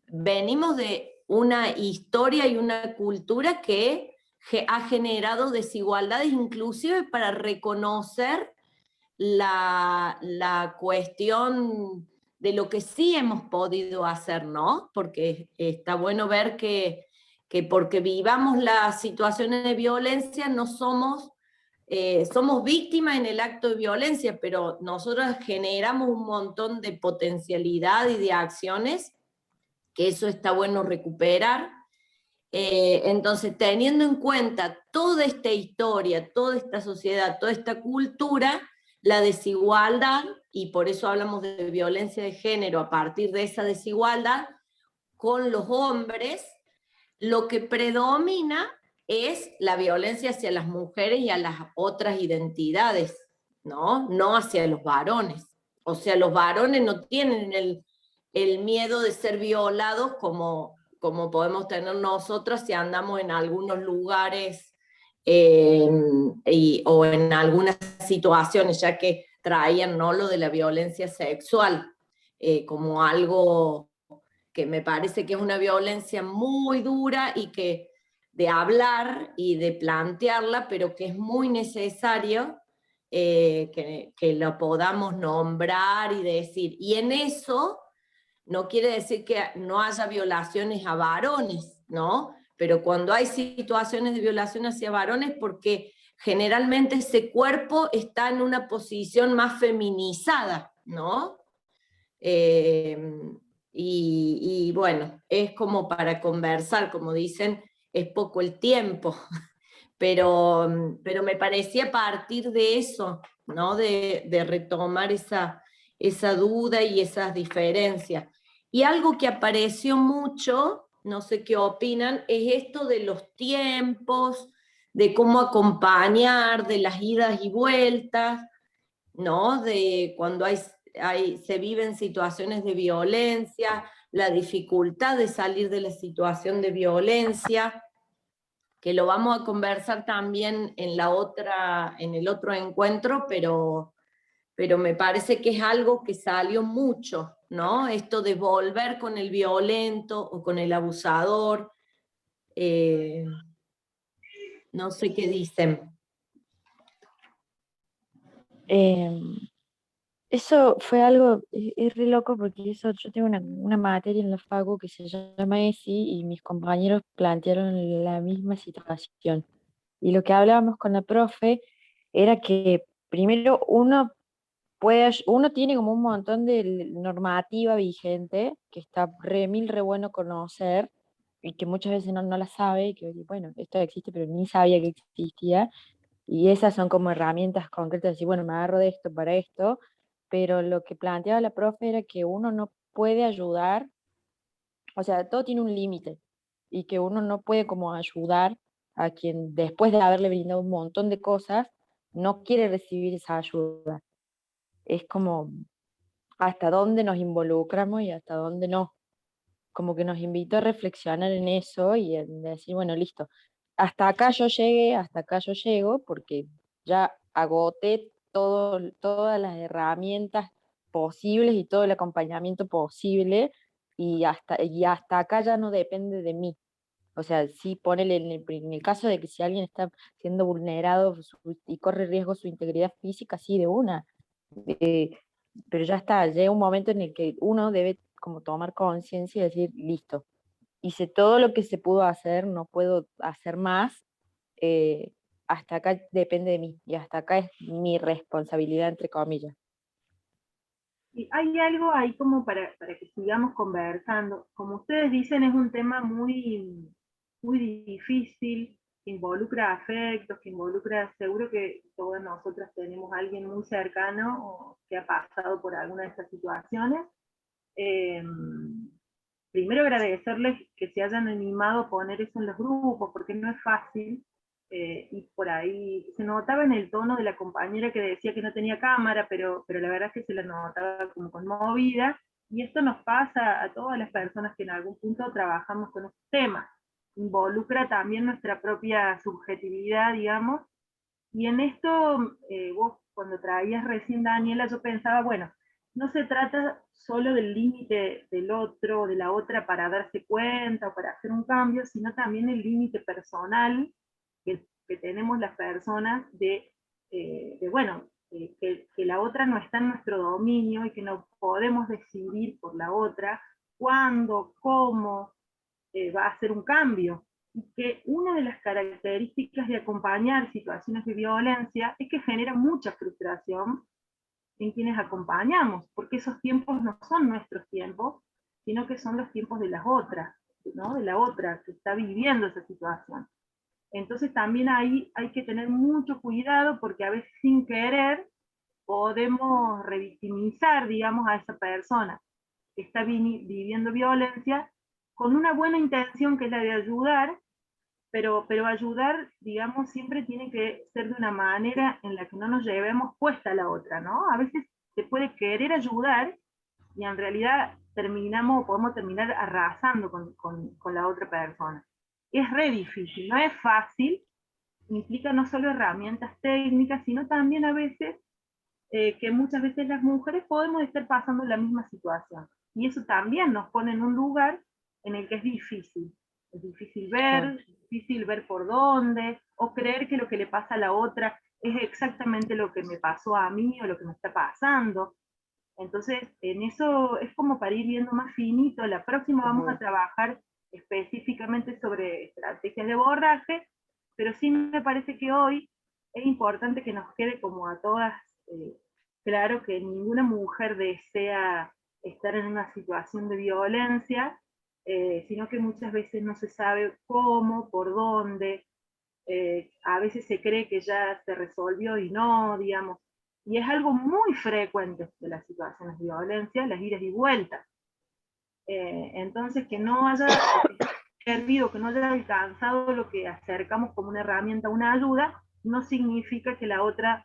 venimos de una historia y una cultura que ha generado desigualdades, inclusive para reconocer la cuestión de lo que sí hemos podido hacer, ¿no? Porque está bueno ver que porque vivamos las situaciones de violencia no somos víctimas en el acto de violencia, pero nosotros generamos un montón de potencialidad y de acciones, que eso está bueno recuperar. Entonces, teniendo en cuenta toda esta historia, toda esta sociedad, toda esta cultura, la desigualdad, y por eso hablamos de violencia de género a partir de esa desigualdad, con los hombres, lo que predomina es la violencia hacia las mujeres y a las otras identidades, ¿no? No hacia los varones. O sea, los varones no tienen el miedo de ser violados como podemos tener nosotros si andamos en algunos lugares o en algunas situaciones, ya que traían, ¿no?, lo de la violencia sexual como algo que me parece que es una violencia muy dura y que de hablar y de plantearla, pero que es muy necesario que lo podamos nombrar y decir. Y en eso no quiere decir que no haya violaciones a varones, ¿no? Pero cuando hay situaciones de violación hacia varones, porque generalmente ese cuerpo está en una posición más feminizada, ¿no? Y bueno, es como para conversar, como dicen, es poco el tiempo, pero me parecía partir de eso, ¿no? De retomar esa duda y esas diferencias. Y algo que apareció mucho, no sé qué opinan, es esto de los tiempos, de cómo acompañar, de las idas y vueltas, ¿no? De cuando se viven situaciones de violencia, la dificultad de salir de la situación de violencia, que lo vamos a conversar también en el otro encuentro, pero me parece que es algo que salió mucho, ¿no? Esto de volver con el violento o con el abusador. No sé qué dicen. Eso fue algo, es re loco porque yo tengo una materia en la facu que se llama ESI y mis compañeros plantearon la misma situación. Y lo que hablábamos con la profe era que primero uno tiene como un montón de normativa vigente que está re bueno conocer y que muchas veces no la sabe, y que bueno, esto existe, pero ni sabía que existía. Y esas son como herramientas concretas, de decir, bueno, me agarro de esto para esto, pero lo que planteaba la profe era que uno no puede ayudar, o sea, todo tiene un límite, y que uno no puede como ayudar a quien después de haberle brindado un montón de cosas, no quiere recibir esa ayuda. Es como hasta dónde nos involucramos y hasta dónde no. Como que nos invitó a reflexionar en eso y en decir, bueno, listo, hasta acá yo llegué, hasta acá yo llego, porque ya agoté todas las herramientas posibles y todo el acompañamiento posible, y hasta acá ya no depende de mí. O sea, sí, ponele en el caso de que si alguien está siendo vulnerado y corre riesgo su integridad física, sí, de una. Eh, pero ya está, llega un momento en el que uno debe como tomar conciencia y decir, listo, hice todo lo que se pudo hacer, no puedo hacer más, hasta acá depende de mí y hasta acá es mi responsabilidad, entre comillas. Y hay algo ahí como para que sigamos conversando. Como ustedes dicen, es un tema muy, muy difícil, que involucra afectos, que involucra, seguro que todas nosotras tenemos a alguien muy cercano o que ha pasado por alguna de estas situaciones. primero agradecerles que se hayan animado a poner eso en los grupos, porque no es fácil, y por ahí se notaba en el tono de la compañera que decía que no tenía cámara, pero la verdad es que se la notaba como conmovida, y esto nos pasa a todas las personas que en algún punto trabajamos con estos temas. Involucra también nuestra propia subjetividad, digamos, y en esto, vos cuando traías recién Daniela, yo pensaba, bueno, no se trata solo del límite del otro o de la otra para darse cuenta o para hacer un cambio, sino también el límite personal que tenemos las personas bueno, que la otra no está en nuestro dominio y que no podemos decidir por la otra cuándo, cómo va a hacer un cambio. Y que una de las características de acompañar situaciones de violencia es que genera mucha frustración en quienes acompañamos, porque esos tiempos no son nuestros tiempos, sino que son los tiempos de las otras, ¿no? De la otra que está viviendo esa situación. Entonces también ahí hay que tener mucho cuidado, porque a veces sin querer podemos revictimizar, digamos, a esa persona que está viviendo violencia, con una buena intención que es la de ayudar, pero ayudar, digamos, siempre tiene que ser de una manera en la que no nos llevemos puesta a la otra, ¿no? A veces se puede querer ayudar y en realidad podemos terminar arrasando con la otra persona. Es re difícil, no es fácil, implica no solo herramientas técnicas, sino también a veces que muchas veces las mujeres podemos estar pasando la misma situación. Y eso también nos pone en un lugar en el que es difícil. Es difícil ver por dónde, o creer que lo que le pasa a la otra es exactamente lo que me pasó a mí o lo que me está pasando. Entonces, en eso es como para ir viendo más finito. La próxima vamos a trabajar específicamente sobre estrategias de abordaje, pero sí me parece que hoy es importante que nos quede como a todas claro que ninguna mujer desea estar en una situación de violencia, sino que muchas veces no se sabe cómo, por dónde, a veces se cree que ya se resolvió y no, digamos, y es algo muy frecuente de las situaciones de violencia, las idas y vueltas. Entonces, que no haya servido, que no haya alcanzado lo que acercamos como una herramienta, una ayuda, no significa que la otra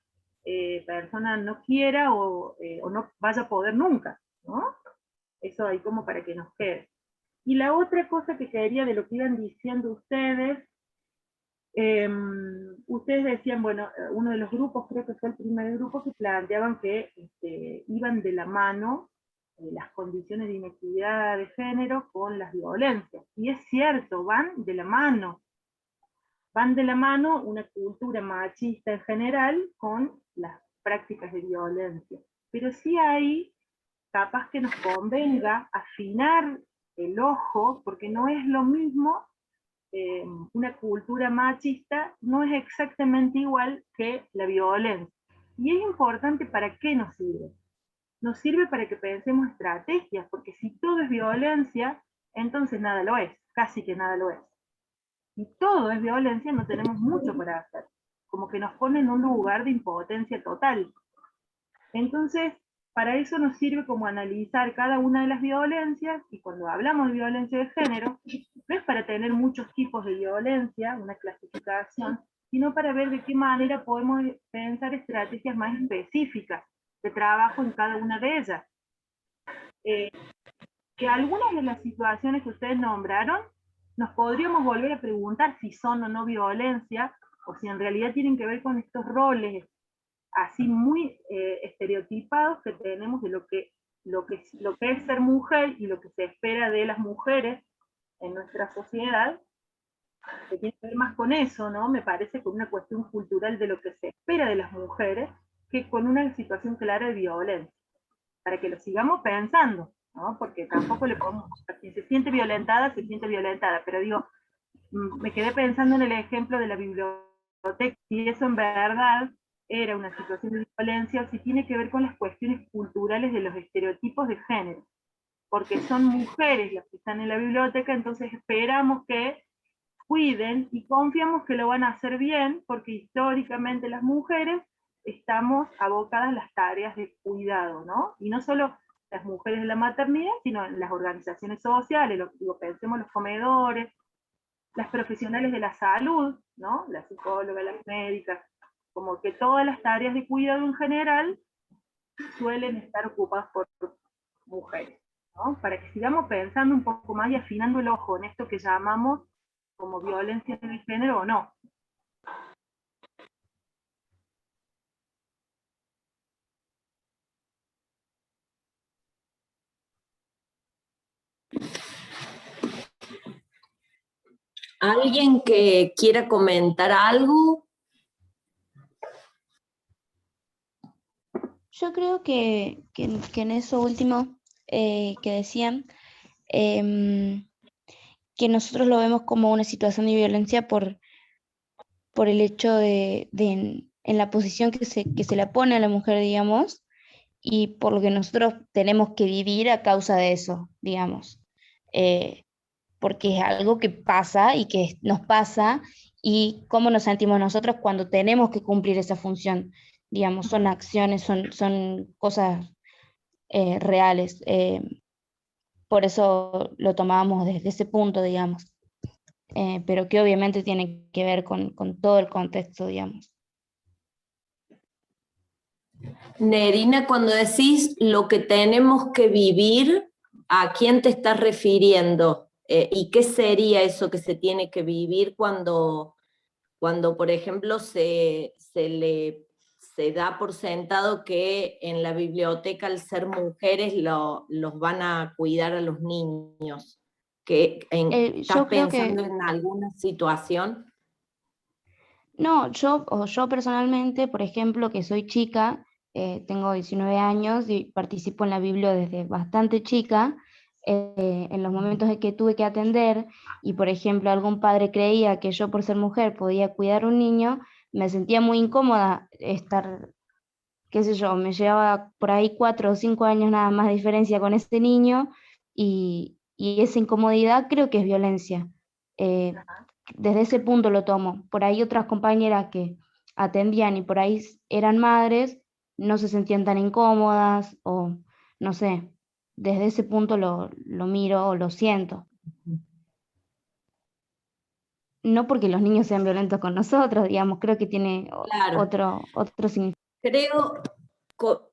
persona no quiera o no vaya a poder nunca, ¿no? Eso hay como para que nos quede. Y la otra cosa que quedaría de lo que iban diciendo ustedes, ustedes decían, bueno, uno de los grupos, creo que fue el primer grupo, que planteaban que iban de la mano las condiciones de inequidad de género con las violencias. Y es cierto, van de la mano. Van de la mano una cultura machista en general con las prácticas de violencia. Pero sí hay, capaz que nos convenga afinar el ojo, porque no es lo mismo, una cultura machista no es exactamente igual que la violencia. Y es importante para qué nos sirve. Nos sirve para que pensemos estrategias, porque si todo es violencia, entonces nada lo es, casi que nada lo es. Si todo es violencia, no tenemos mucho para hacer, como que nos pone en un lugar de impotencia total. Entonces, para eso nos sirve como analizar cada una de las violencias, y cuando hablamos de violencia de género, no es para tener muchos tipos de violencia, una clasificación, sino para ver de qué manera podemos pensar estrategias más específicas de trabajo en cada una de ellas. Que algunas de las situaciones que ustedes nombraron, nos podríamos volver a preguntar si son o no violencia, o si en realidad tienen que ver con estos roles así muy estereotipados que tenemos de lo que es ser mujer y lo que se espera de las mujeres en nuestra sociedad, que tiene que ver más con eso, ¿no? Me parece con una cuestión cultural de lo que se espera de las mujeres, que con una situación clara de violencia, para que lo sigamos pensando, ¿no? Porque tampoco le podemos, si se siente violentada, pero digo, me quedé pensando en el ejemplo de la biblioteca, si eso en verdad era una situación de violencia, o si tiene que ver con las cuestiones culturales de los estereotipos de género, porque son mujeres las que están en la biblioteca, entonces esperamos que cuiden y confiamos que lo van a hacer bien, porque históricamente las mujeres estamos abocadas a las tareas de cuidado, ¿no? Y no solo las mujeres en la maternidad, sino en las organizaciones sociales, pensemos los comedores, las profesionales de la salud, ¿no? Las psicólogas, las médicas, como que todas las tareas de cuidado en general suelen estar ocupadas por mujeres, ¿no? Para que sigamos pensando un poco más y afinando el ojo en esto que llamamos como violencia de género o no. ¿Alguien que quiera comentar algo? Yo creo que en eso último que decían, que nosotros lo vemos como una situación de violencia por el hecho de en la posición que se le pone a la mujer, digamos, y por lo que nosotros tenemos que vivir a causa de eso, digamos. Porque es algo que pasa y que nos pasa, y cómo nos sentimos nosotros cuando tenemos que cumplir esa función. Digamos, son acciones, son cosas reales. Por eso lo tomábamos desde ese punto, digamos. Pero que obviamente tiene que ver con todo el contexto, digamos. Nerina, cuando decís lo que tenemos que vivir, ¿a quién te estás refiriendo? ¿Y qué sería eso que se tiene que vivir cuando por ejemplo, se da por sentado que en la biblioteca, al ser mujeres, los van a cuidar a los niños? ¿Estás pensando en alguna situación? No, yo personalmente, por ejemplo, que soy chica, tengo 19 años y participo en la Biblia desde bastante chica. En los momentos en que tuve que atender y, por ejemplo, algún padre creía que yo por ser mujer podía cuidar a un niño, me sentía muy incómoda estar, qué sé yo, me llevaba por ahí 4 o 5 años nada más de diferencia con ese niño, y esa incomodidad creo que es violencia. Desde ese punto lo tomo. Por ahí otras compañeras que atendían y por ahí eran madres, no se sentían tan incómodas, o no sé, desde ese punto lo miro o lo siento. No porque los niños sean violentos con nosotros, digamos, creo que tiene Claro. otro significado. Creo,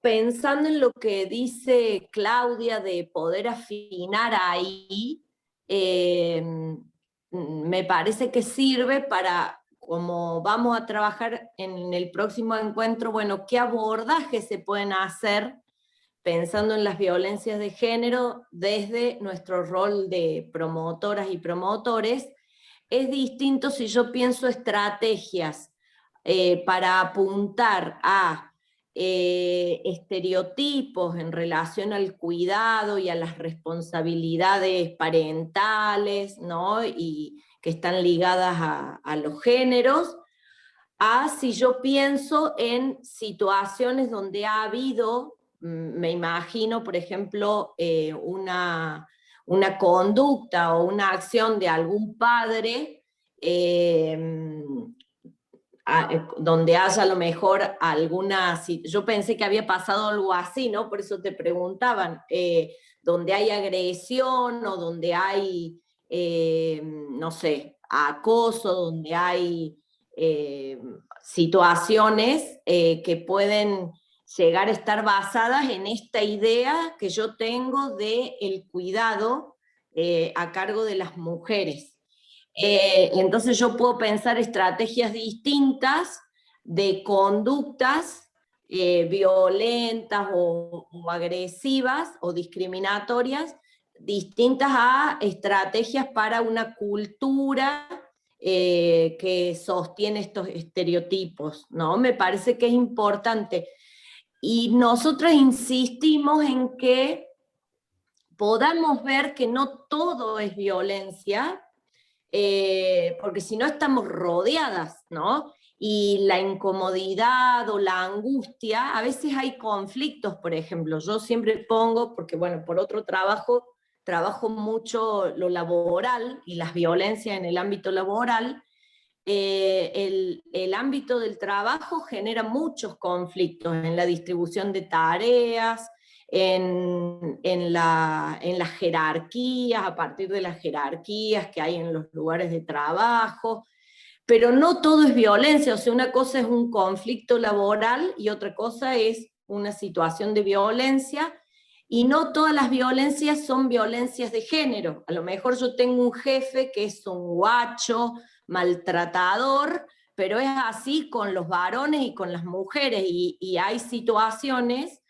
pensando en lo que dice Claudia de poder afinar ahí, me parece que sirve para, como vamos a trabajar en el próximo encuentro, bueno, qué abordajes se pueden hacer pensando en las violencias de género desde nuestro rol de promotoras y promotores. Es distinto si yo pienso estrategias para apuntar a estereotipos en relación al cuidado y a las responsabilidades parentales, ¿no? Y que están ligadas a los géneros, a si yo pienso en situaciones donde ha habido, me imagino, por ejemplo, una conducta o una acción de algún padre donde haya a lo mejor alguna, yo pensé que había pasado algo así, ¿no? Por eso te preguntaban, donde hay agresión o donde hay, no sé, acoso, donde hay situaciones que pueden llegar a estar basadas en esta idea que yo tengo de el cuidado a cargo de las mujeres. Entonces yo puedo pensar estrategias distintas de conductas violentas o agresivas o discriminatorias, distintas a estrategias para una cultura que sostiene estos estereotipos, ¿no? Me parece que es importante. Y nosotros insistimos en que podamos ver que no todo es violencia, porque si no estamos rodeadas, ¿no? Y la incomodidad o la angustia, a veces hay conflictos, por ejemplo, yo siempre pongo, porque bueno, por otro trabajo mucho lo laboral y las violencias en el ámbito laboral. El ámbito del trabajo genera muchos conflictos en la distribución de tareas, en las jerarquías, a partir de las jerarquías que hay en los lugares de trabajo, pero no todo es violencia, o sea, una cosa es un conflicto laboral y otra cosa es una situación de violencia, y no todas las violencias son violencias de género. A lo mejor yo tengo un jefe que es un guacho, maltratador, pero es así con los varones y con las mujeres, y hay situaciones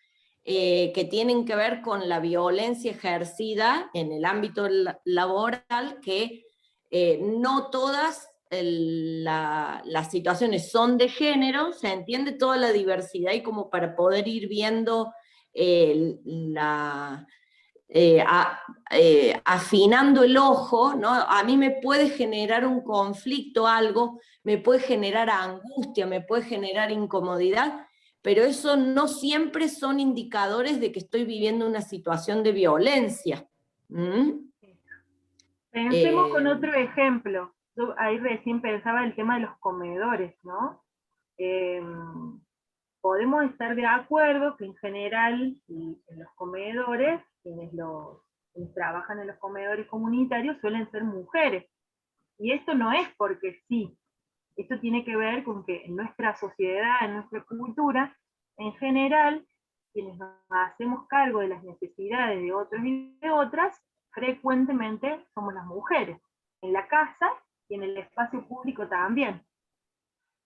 que tienen que ver con la violencia ejercida en el ámbito laboral, que no todas las situaciones son de género, se entiende toda la diversidad, y como para poder ir viendo afinando el ojo, ¿no? A mí me puede generar un conflicto, algo, me puede generar angustia, me puede generar incomodidad, pero eso no siempre son indicadores de que estoy viviendo una situación de violencia. Pensemos con otro ejemplo. Yo ahí recién pensaba el tema de los comedores, ¿no? Podemos estar de acuerdo que en general en los comedores, quienes trabajan en los comedores comunitarios suelen ser mujeres. Y esto no es porque sí. Esto tiene que ver con que en nuestra sociedad, en nuestra cultura, en general, quienes nos hacemos cargo de las necesidades de otros y de otras, frecuentemente somos las mujeres, en la casa y en el espacio público también.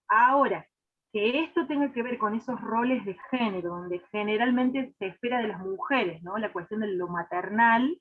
Ahora, que esto tenga que ver con esos roles de género, donde generalmente se espera de las mujeres, ¿no? La cuestión de lo maternal,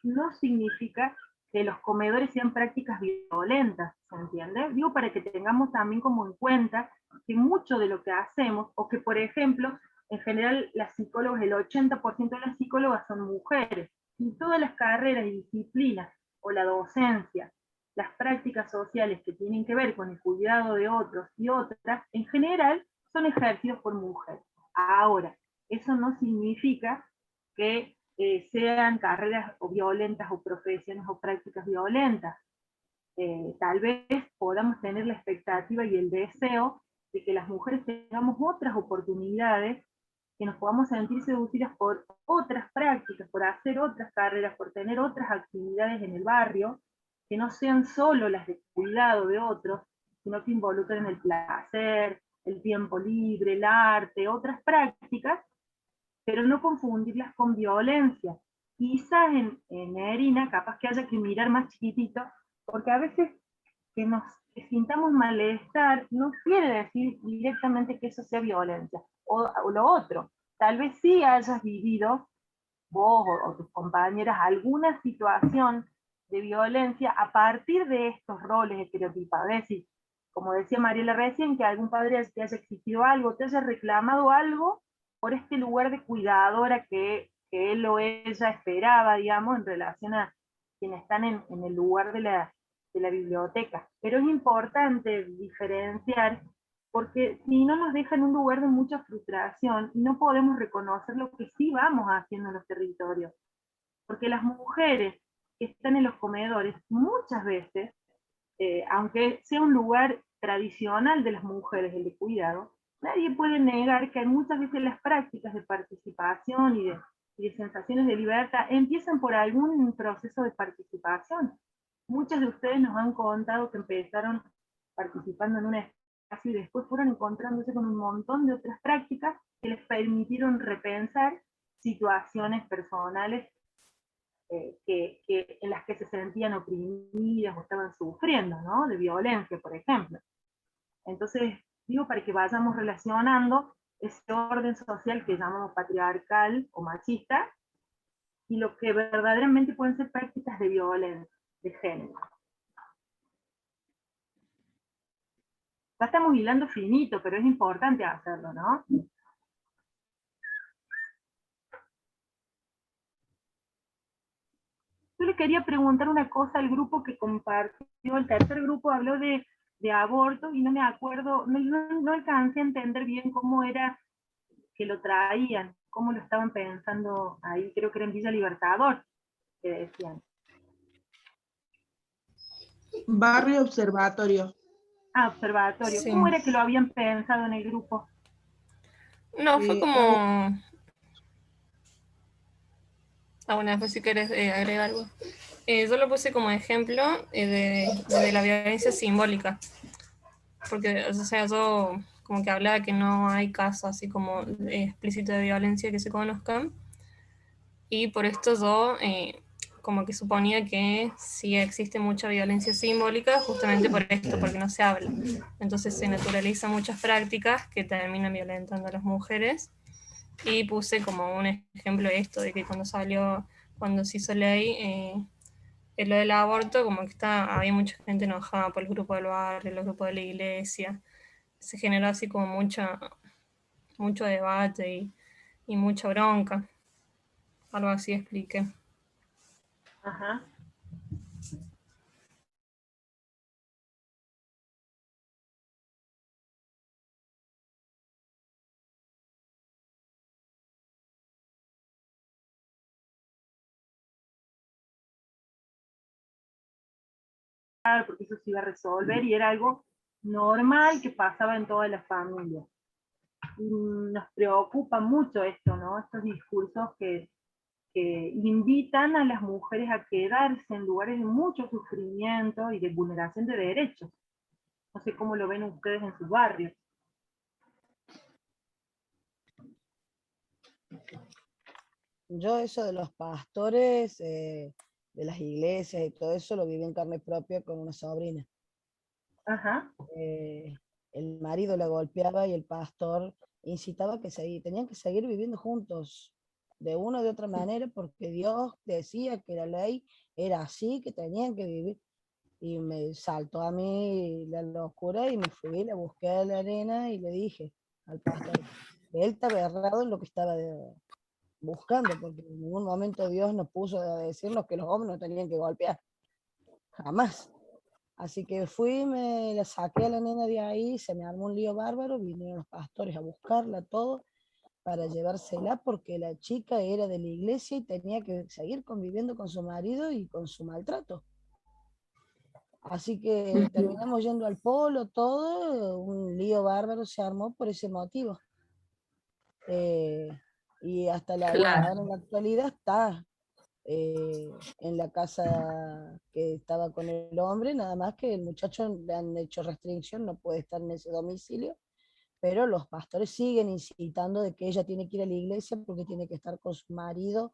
no significa que los comedores sean prácticas violentas, ¿se entiende? Digo, para que tengamos también como en cuenta que mucho de lo que hacemos, o que por ejemplo, en general las psicólogas, el 80% de las psicólogas son mujeres, y todas las carreras y disciplinas, o la docencia, las prácticas sociales que tienen que ver con el cuidado de otros y otras, en general son ejercidos por mujeres. Ahora, eso no significa que sean carreras o violentas o profesiones o prácticas violentas. Tal vez podamos tener la expectativa y el deseo de que las mujeres tengamos otras oportunidades, que nos podamos sentir seducidas por otras prácticas, por hacer otras carreras, por tener otras actividades en el barrio, que no sean solo las de cuidado de otros, sino que involucren el placer, el tiempo libre, el arte, otras prácticas, pero no confundirlas con violencia. Quizás en Nerina capaz que haya que mirar más chiquitito, porque a veces que sintamos malestar no quiere decir directamente que eso sea violencia, o lo otro. Tal vez sí hayas vivido, vos o tus compañeras, alguna situación de violencia a partir de estos roles estereotipados. Es decir, como decía Mariela recién, que algún padre te haya exigido algo, te haya reclamado algo, por este lugar de cuidadora que él o ella esperaba, digamos, en relación a quienes están en el lugar de la biblioteca. Pero es importante diferenciar, porque si no nos deja en un lugar de mucha frustración y no podemos reconocer lo que sí vamos haciendo en los territorios. Porque las mujeres que están en los comedores, muchas veces, aunque sea un lugar tradicional de las mujeres, el de cuidado, nadie puede negar que hay muchas veces las prácticas de participación y de sensaciones de libertad empiezan por algún proceso de participación. Muchas de ustedes nos han contado que empezaron participando en un espacio y después fueron encontrándose con un montón de otras prácticas que les permitieron repensar situaciones personales en las que se sentían oprimidas o estaban sufriendo, ¿no? De violencia, por ejemplo. Entonces, digo, para que vayamos relacionando ese orden social que llamamos patriarcal o machista, y lo que verdaderamente pueden ser prácticas de violencia, de género. Ya estamos hilando finito, pero es importante hacerlo, ¿no? Yo le quería preguntar una cosa al grupo que compartió, el tercer grupo habló de aborto, y no me acuerdo, no alcancé a entender bien cómo era que lo traían, cómo lo estaban pensando ahí, creo que era en Villa Libertador, que decían. Barrio Observatorio. Ah, Observatorio. Sí. ¿Cómo era que lo habían pensado en el grupo? No, fue como... bueno, después si querés agregar algo. Yo lo puse como ejemplo de la violencia simbólica, porque, o sea, yo como que hablaba que no hay casos así como explícitos de violencia que se conozcan, y por esto yo como que suponía que sí existe mucha violencia simbólica justamente por esto, porque no se habla. Entonces se naturalizan muchas prácticas que terminan violentando a las mujeres, y puse como un ejemplo esto, de que cuando se hizo ley, lo del aborto, como que había mucha gente enojada por el grupo del barrio, los grupos de la iglesia, se generó así como mucho debate y mucha bronca, algo así expliqué. Ajá. Porque eso se iba a resolver y era algo normal que pasaba en todas las familias. Y nos preocupa mucho esto, ¿no? Estos discursos que invitan a las mujeres a quedarse en lugares de mucho sufrimiento y de vulneración de derechos. No sé cómo lo ven ustedes en sus barrios. Yo eso de los pastores, de las iglesias y todo eso, lo viví en carne propia con una sobrina. Ajá. El marido la golpeaba y el pastor incitaba que tenían que seguir viviendo juntos, de una o de otra manera, porque Dios decía que la ley era así, que tenían que vivir. Y me saltó a mí la locura y me fui, la busqué a la arena y le dije al pastor, él estaba errado en lo que estaba buscando, porque en ningún momento Dios nos puso a decirnos que los hombres no tenían que golpear, jamás. Así que fui, me la saqué a la nena de ahí, se me armó un lío bárbaro, vinieron los pastores a buscarla, todo, para llevársela, porque la chica era de la iglesia y tenía que seguir conviviendo con su marido y con su maltrato. Así que terminamos yendo al polo, todo, un lío bárbaro se armó por ese motivo. Y hasta Claro. ahora en la actualidad está en la casa que estaba con el hombre, nada más que el muchacho le han hecho restricción, no puede estar en ese domicilio, pero los pastores siguen incitando de que ella tiene que ir a la iglesia porque tiene que estar con su marido.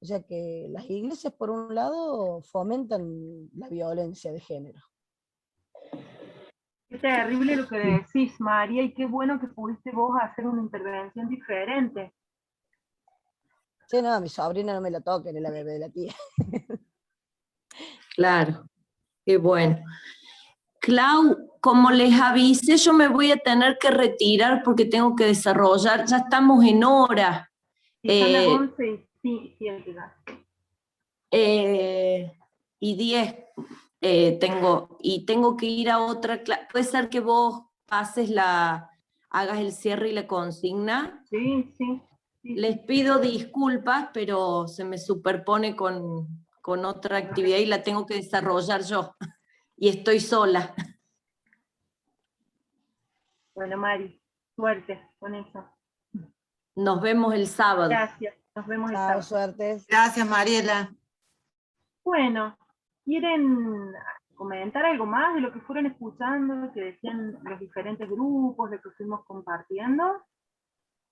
O sea que las iglesias, por un lado, fomentan la violencia de género. Qué terrible lo que decís, María, y qué bueno que pudiste vos hacer una intervención diferente. Sí, no, a mi sobrina no me la toquen, es la bebé de la tía. Claro, qué bueno. Clau, como les avisé, yo me voy a tener que retirar porque tengo que desarrollar, ya estamos en hora. Si son las 11 y 7 Y 10 tengo que ir a otra clase. ¿Puede ser que vos hagas el cierre y la consigna? Sí. Les pido disculpas, pero se me superpone con otra actividad y la tengo que desarrollar yo. Y estoy sola. Bueno, Mari, suerte con eso. Nos vemos el sábado. Gracias, nos vemos el sábado. Suerte. Gracias, Mariela. Bueno, ¿quieren comentar algo más de lo que fueron escuchando, que decían los diferentes grupos, de que fuimos compartiendo?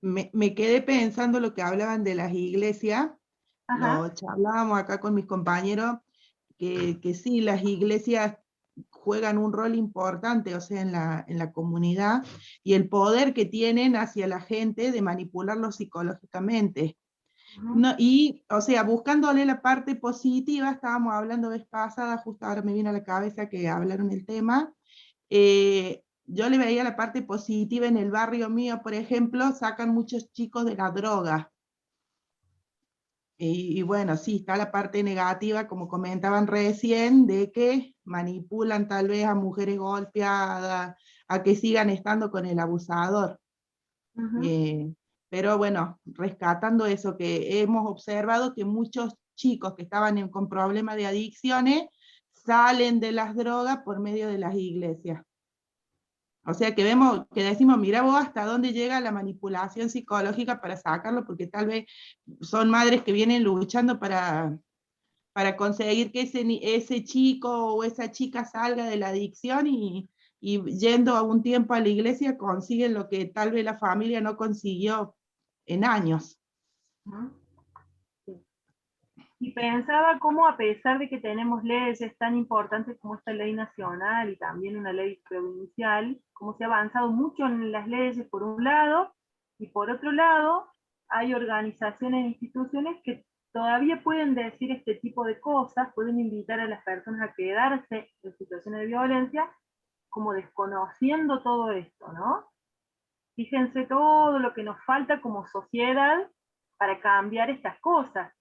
Me quedé pensando lo que hablaban de las iglesias. Lo charlábamos acá con mis compañeros, que sí, las iglesias juegan un rol importante, o sea, en la comunidad, y el poder que tienen hacia la gente de manipularlos psicológicamente. No, y, o sea, buscándole la parte positiva, estábamos hablando vez pasada, justo ahora me viene a la cabeza que hablaron el tema, yo le veía la parte positiva en el barrio mío, por ejemplo, sacan muchos chicos de la droga. Y bueno, sí, está la parte negativa, como comentaban recién, de que manipulan tal vez a mujeres golpeadas, a que sigan estando con el abusador. Pero bueno, rescatando eso, que hemos observado que muchos chicos que estaban con problemas de adicciones salen de las drogas por medio de las iglesias. O sea que vemos, que decimos, mira vos hasta dónde llega la manipulación psicológica para sacarlo, porque tal vez son madres que vienen luchando para conseguir que ese chico o esa chica salga de la adicción y yendo a un tiempo a la iglesia consiguen lo que tal vez la familia no consiguió en años. Y pensaba cómo, a pesar de que tenemos leyes tan importantes como esta ley nacional y también una ley provincial, cómo se ha avanzado mucho en las leyes por un lado, y por otro lado hay organizaciones e instituciones que todavía pueden decir este tipo de cosas, pueden invitar a las personas a quedarse en situaciones de violencia, como desconociendo todo esto, ¿no? Fíjense todo lo que nos falta como sociedad para cambiar estas cosas.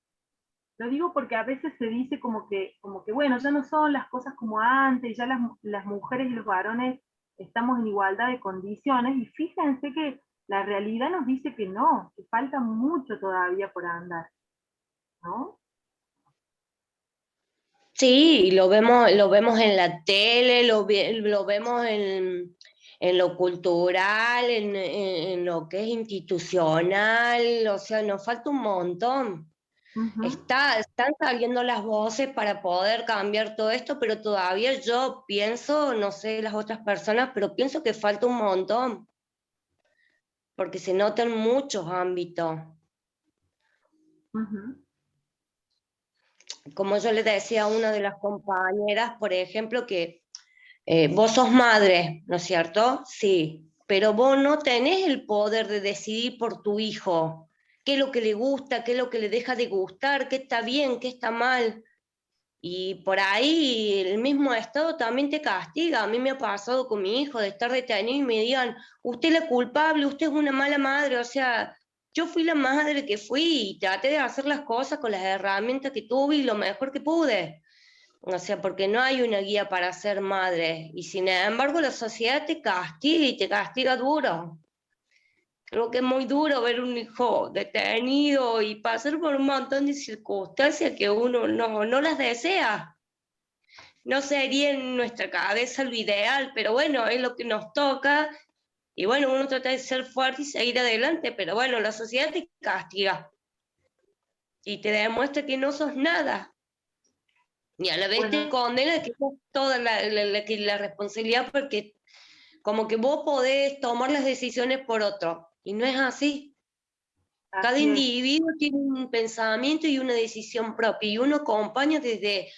Lo digo porque a veces se dice como que bueno, ya no son las cosas como antes, ya las mujeres y los varones estamos en igualdad de condiciones, y fíjense que la realidad nos dice que no, que falta mucho todavía por andar, ¿no? Sí, lo vemos en la tele, lo vemos en lo cultural, en lo que es institucional, o sea, nos falta un montón. Están saliendo las voces para poder cambiar todo esto, pero todavía yo pienso, no sé las otras personas, pero pienso que falta un montón, porque se nota en muchos ámbitos. Como yo le decía a una de las compañeras, por ejemplo, que vos sos madre, ¿no es cierto? Sí, pero vos no tenés el poder de decidir por tu hijo qué es lo que le gusta, qué es lo que le deja de gustar, qué está bien, qué está mal. Y por ahí el mismo Estado también te castiga. A mí me ha pasado con mi hijo de estar detenido y me digan, usted es la culpable, usted es una mala madre. O sea, yo fui la madre que fui y traté de hacer las cosas con las herramientas que tuve y lo mejor que pude. O sea, porque no hay una guía para ser madre. Y sin embargo la sociedad te castiga y te castiga duro. Creo que es muy duro ver un hijo detenido y pasar por un montón de circunstancias que uno no las desea. No sería en nuestra cabeza lo ideal, pero bueno, es lo que nos toca. Y bueno, uno trata de ser fuerte y seguir adelante, pero bueno, la sociedad te castiga. Y te demuestra que no sos nada. Y a la vez te condena que sos toda la responsabilidad, porque como que vos podés tomar las decisiones por otro. Y no es así. Cada individuo tiene un pensamiento y una decisión propia, y uno acompaña desde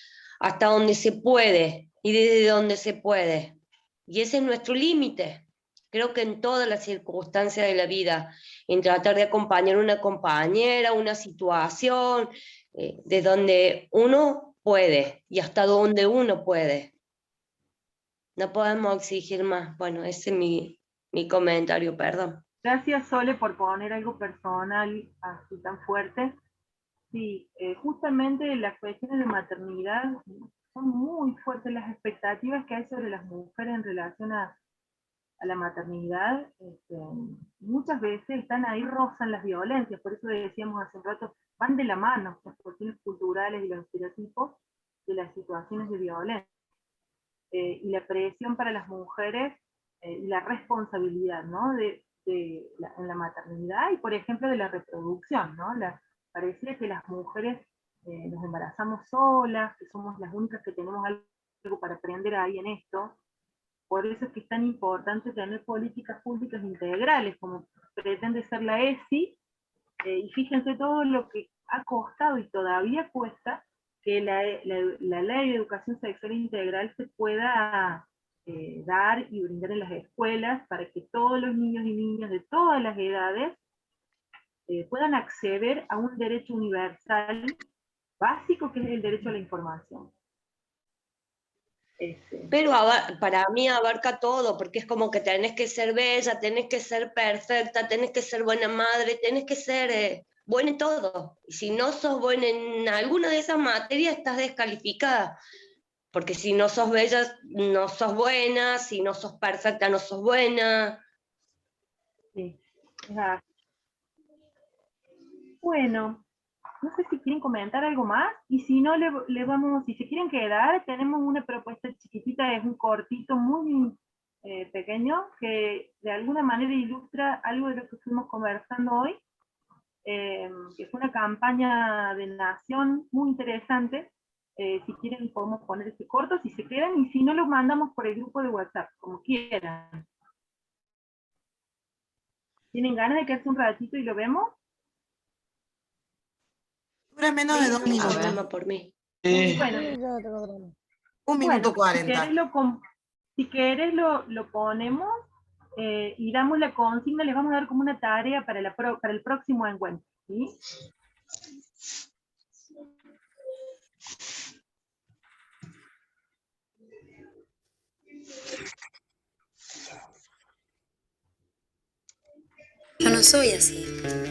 hasta donde se puede y desde donde se puede. Y ese es nuestro límite. Creo que en todas las circunstancias de la vida, en tratar de acompañar a una compañera, una situación, de donde uno puede y hasta donde uno puede. No podemos exigir más. Bueno, ese es mi comentario, perdón. Gracias, Sole, por poner algo personal así tan fuerte. Sí, justamente las cuestiones de maternidad son muy fuertes, las expectativas que hay sobre las mujeres en relación a la maternidad. Muchas veces están ahí, rozan las violencias, por eso decíamos hace un rato, van de la mano las cuestiones culturales y los estereotipos de las situaciones de violencia. Y la presión para las mujeres y la responsabilidad, ¿no? En la maternidad y, por ejemplo, de la reproducción, ¿no? Parecía que las mujeres nos embarazamos solas, que somos las únicas que tenemos algo para aprender ahí en esto. Por eso es que es tan importante tener políticas públicas integrales, como pretende ser la ESI, y fíjense todo lo que ha costado y todavía cuesta que la ley de educación sexual integral se pueda dar y brindar en las escuelas para que todos los niños y niñas de todas las edades puedan acceder a un derecho universal básico, que es el derecho a la información. Pero para mí abarca todo, porque es como que tenés que ser bella, tenés que ser perfecta, tenés que ser buena madre, tenés que ser buena en todo. Y si no sos buena en alguna de esas materias, estás descalificada. Porque si no sos bella, no sos buena, si no sos perfecta, no sos buena. Sí. Bueno, no sé si quieren comentar algo más, y si no, si se quieren quedar, tenemos una propuesta chiquitita, es un cortito muy pequeño que de alguna manera ilustra algo de lo que fuimos conversando hoy, que fue una campaña de Nación muy interesante. Si quieren podemos poner este corto, si se quedan, y si no lo mandamos por el grupo de WhatsApp, como quieran. ¿Tienen ganas de quedarse un ratito y lo vemos? Dura menos de 2 No hay minutos. problema por mí. Bueno, 1 minuto 40. Si querés lo ponemos y damos la consigna, les vamos a dar como una tarea para el próximo encuentro, ¿sí? Yo no soy así.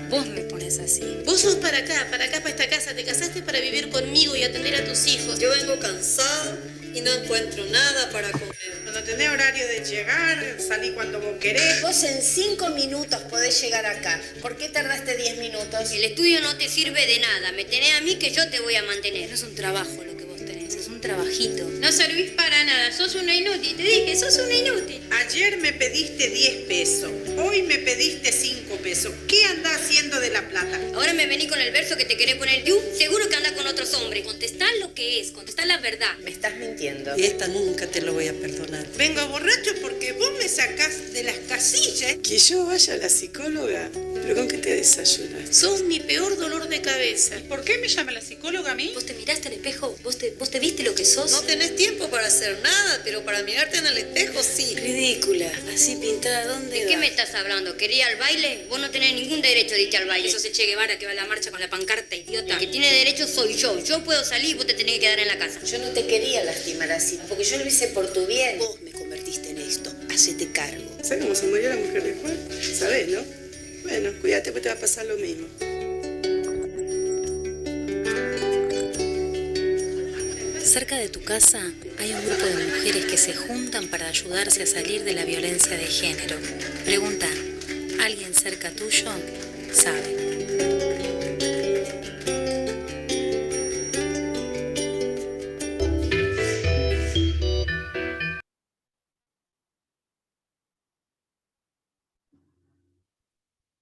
Vos me pones así. Vos sos para acá, para esta casa. Te casaste para vivir conmigo y atender a tus hijos. Yo vengo cansada y no encuentro nada para comer. Cuando tenés horario de llegar, salí cuando vos querés. Vos en 5 minutos podés llegar acá. ¿Por qué tardaste 10 minutos? El estudio no te sirve de nada. Me tenés a mí que yo te voy a mantener. No es un trabajo lo que vos tenés, es un trabajito. No servís para nada, sos una inútil. Te dije, sos una inútil. Ayer me pediste 10 pesos. Hoy me pediste 5 pesos. ¿Qué andás haciendo de la plata? Ahora me vení con el verso que te querés poner tú. Seguro que andás con otros hombres. Contestá lo que es, contestá la verdad. Me estás mintiendo. Y esta nunca te lo voy a perdonar. Vengo borracho porque vos me sacás de las casillas. Que yo vaya a la psicóloga. ¿Pero con qué te desayunas? Sos mi peor dolor de cabeza. ¿Por qué me llama la psicóloga a mí? ¿Vos te miraste al espejo? ¿Vos te viste lo que sos? No tenés tiempo para hacer nada, pero para mirarte en el espejo sí. Ridícula, así pintada, ¿dónde ¿De qué me estás hablando? ¿Quería al baile? Vos no tenés ningún derecho de irte al baile. Sos el Che Guevara que va a la marcha con la pancarta, idiota. El que tiene derecho soy yo. Yo puedo salir y vos te tenés que quedar en la casa. Yo no te quería lastimar así, porque yo lo hice por tu bien. Vos me convertiste en esto. Hacete cargo. ¿Sabes cómo se murió la mujer de Juan? ¿Sabés, no? Bueno, cuídate, pues te va a pasar lo mismo. Cerca de tu casa hay un grupo de mujeres que se juntan para ayudarse a salir de la violencia de género. Pregunta, ¿alguien cerca tuyo sabe?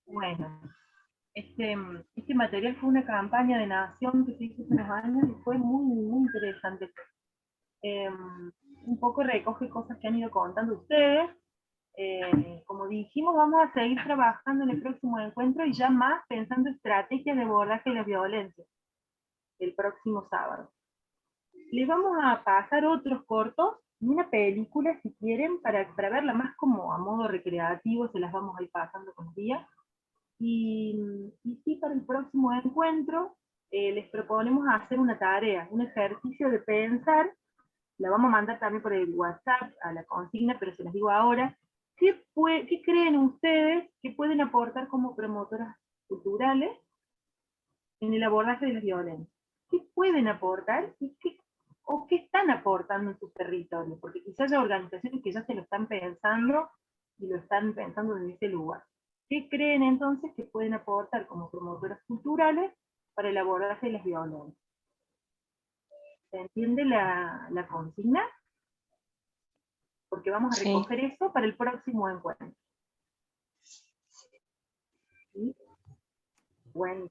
Bueno, este material fue una campaña de Nación que se hizo hace unos años y fue muy, muy interesante. Un poco recoge cosas que han ido contando ustedes. Como dijimos, vamos a seguir trabajando en el próximo encuentro y ya más pensando estrategias de abordaje de la violencia el próximo sábado. Les vamos a pasar otros cortos, una película si quieren, para verla más como a modo recreativo, se las vamos a ir pasando con los días. Y sí, para el próximo encuentro les proponemos hacer una tarea, un ejercicio de pensar, la vamos a mandar también por el WhatsApp a la consigna, pero se las digo ahora. ¿Qué creen ustedes que pueden aportar como promotoras culturales en el abordaje de la violencia? ¿Qué pueden aportar y qué están aportando en sus territorios? Porque quizás hay organizaciones que ya se lo están pensando y lo están pensando desde ese lugar. ¿Qué creen entonces que pueden aportar como promotoras culturales para el abordaje de las violencias? ¿Se entiende la consigna? Porque vamos a recoger eso para el próximo encuentro. ¿Sí? Bueno.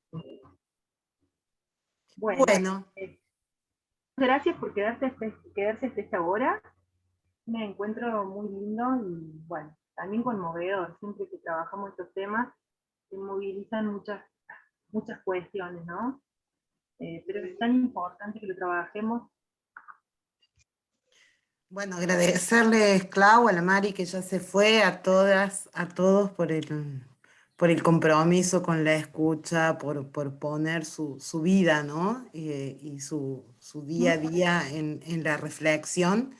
Gracias por quedarse hasta esta hora. Me encuentro muy lindo y bueno, también conmovedor. Siempre que trabajamos estos temas se movilizan muchas cuestiones, ¿no? Pero es tan importante que lo trabajemos. Bueno, agradecerles, Clau, a la Mari que ya se fue, a todas, a todos por el compromiso con la escucha, por poner su vida, ¿no? Y su día a día en la reflexión.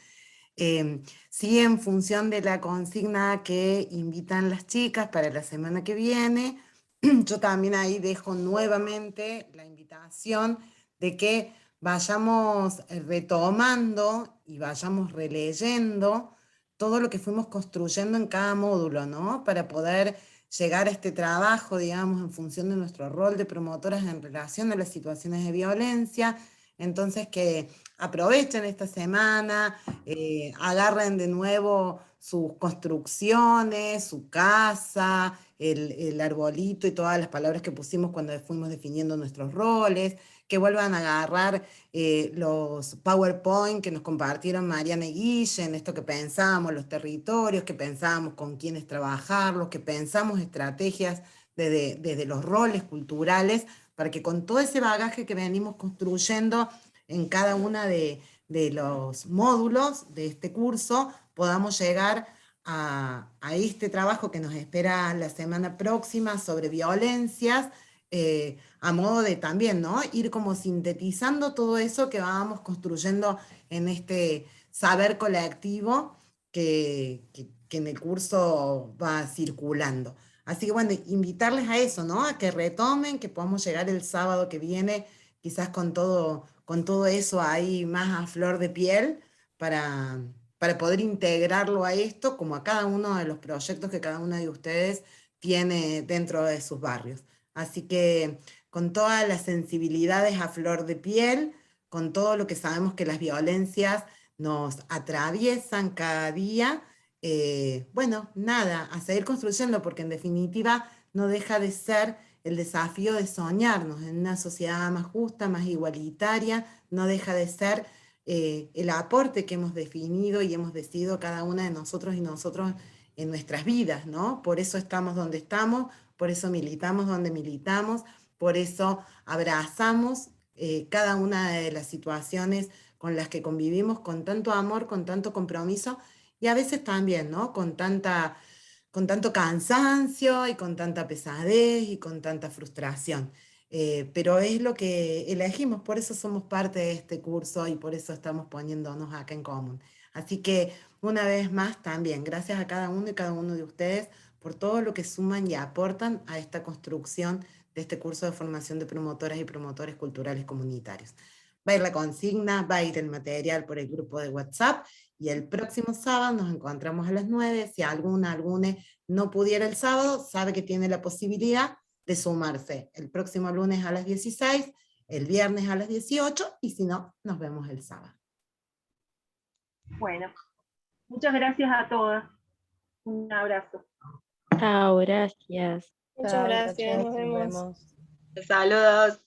Sí, en función de la consigna que invitan las chicas para la semana que viene, yo también ahí dejo nuevamente la invitación de que vayamos retomando y vayamos releyendo todo lo que fuimos construyendo en cada módulo, ¿no? Para poder llegar a este trabajo, digamos, en función de nuestro rol de promotoras en relación a las situaciones de violencia. Entonces que aprovechen esta semana, agarren de nuevo sus construcciones, su casa, el arbolito y todas las palabras que pusimos cuando fuimos definiendo nuestros roles, que vuelvan a agarrar los PowerPoint que nos compartieron Mariana y Guille, esto que pensamos, los territorios, que pensamos con quiénes trabajarlos, que pensamos estrategias desde los roles culturales, para que con todo ese bagaje que venimos construyendo en cada una de los módulos de este curso, podamos llegar a este trabajo que nos espera la semana próxima sobre violencias, a modo de también, ¿no?, ir como sintetizando todo eso que vamos construyendo en este saber colectivo que en el curso va circulando. Así que bueno, invitarles a eso, ¿no?, a que retomen, que podamos llegar el sábado que viene, quizás con todo eso ahí más a flor de piel, para poder integrarlo a esto, como a cada uno de los proyectos que cada una de ustedes tiene dentro de sus barrios. Así que con todas las sensibilidades a flor de piel, con todo lo que sabemos que las violencias nos atraviesan cada día, bueno, nada, a seguir construyendo, porque en definitiva no deja de ser el desafío de soñarnos en una sociedad más justa, más igualitaria, no deja de ser el aporte que hemos definido y hemos decidido cada una de nosotros y nosotros en nuestras vidas, ¿no? Por eso estamos donde estamos, por eso militamos donde militamos, por eso abrazamos cada una de las situaciones con las que convivimos con tanto amor, con tanto compromiso, y a veces también, ¿no?, con tanto cansancio y con tanta pesadez y con tanta frustración. Pero es lo que elegimos, por eso somos parte de este curso y por eso estamos poniéndonos acá en común. Así que una vez más también, gracias a cada uno y cada uno de ustedes por todo lo que suman y aportan a esta construcción de este curso de formación de promotoras y promotores culturales comunitarios. Va a ir la consigna, va a ir el material por el grupo de WhatsApp, y el próximo sábado nos encontramos a las 9. Si alguna no pudiera el sábado, sabe que tiene la posibilidad de sumarse el próximo lunes a las 16, el viernes a las 18, y si no, nos vemos el sábado. Bueno, muchas gracias a todas. Un abrazo. Chao, gracias. Muchas gracias, nos vemos. Saludos.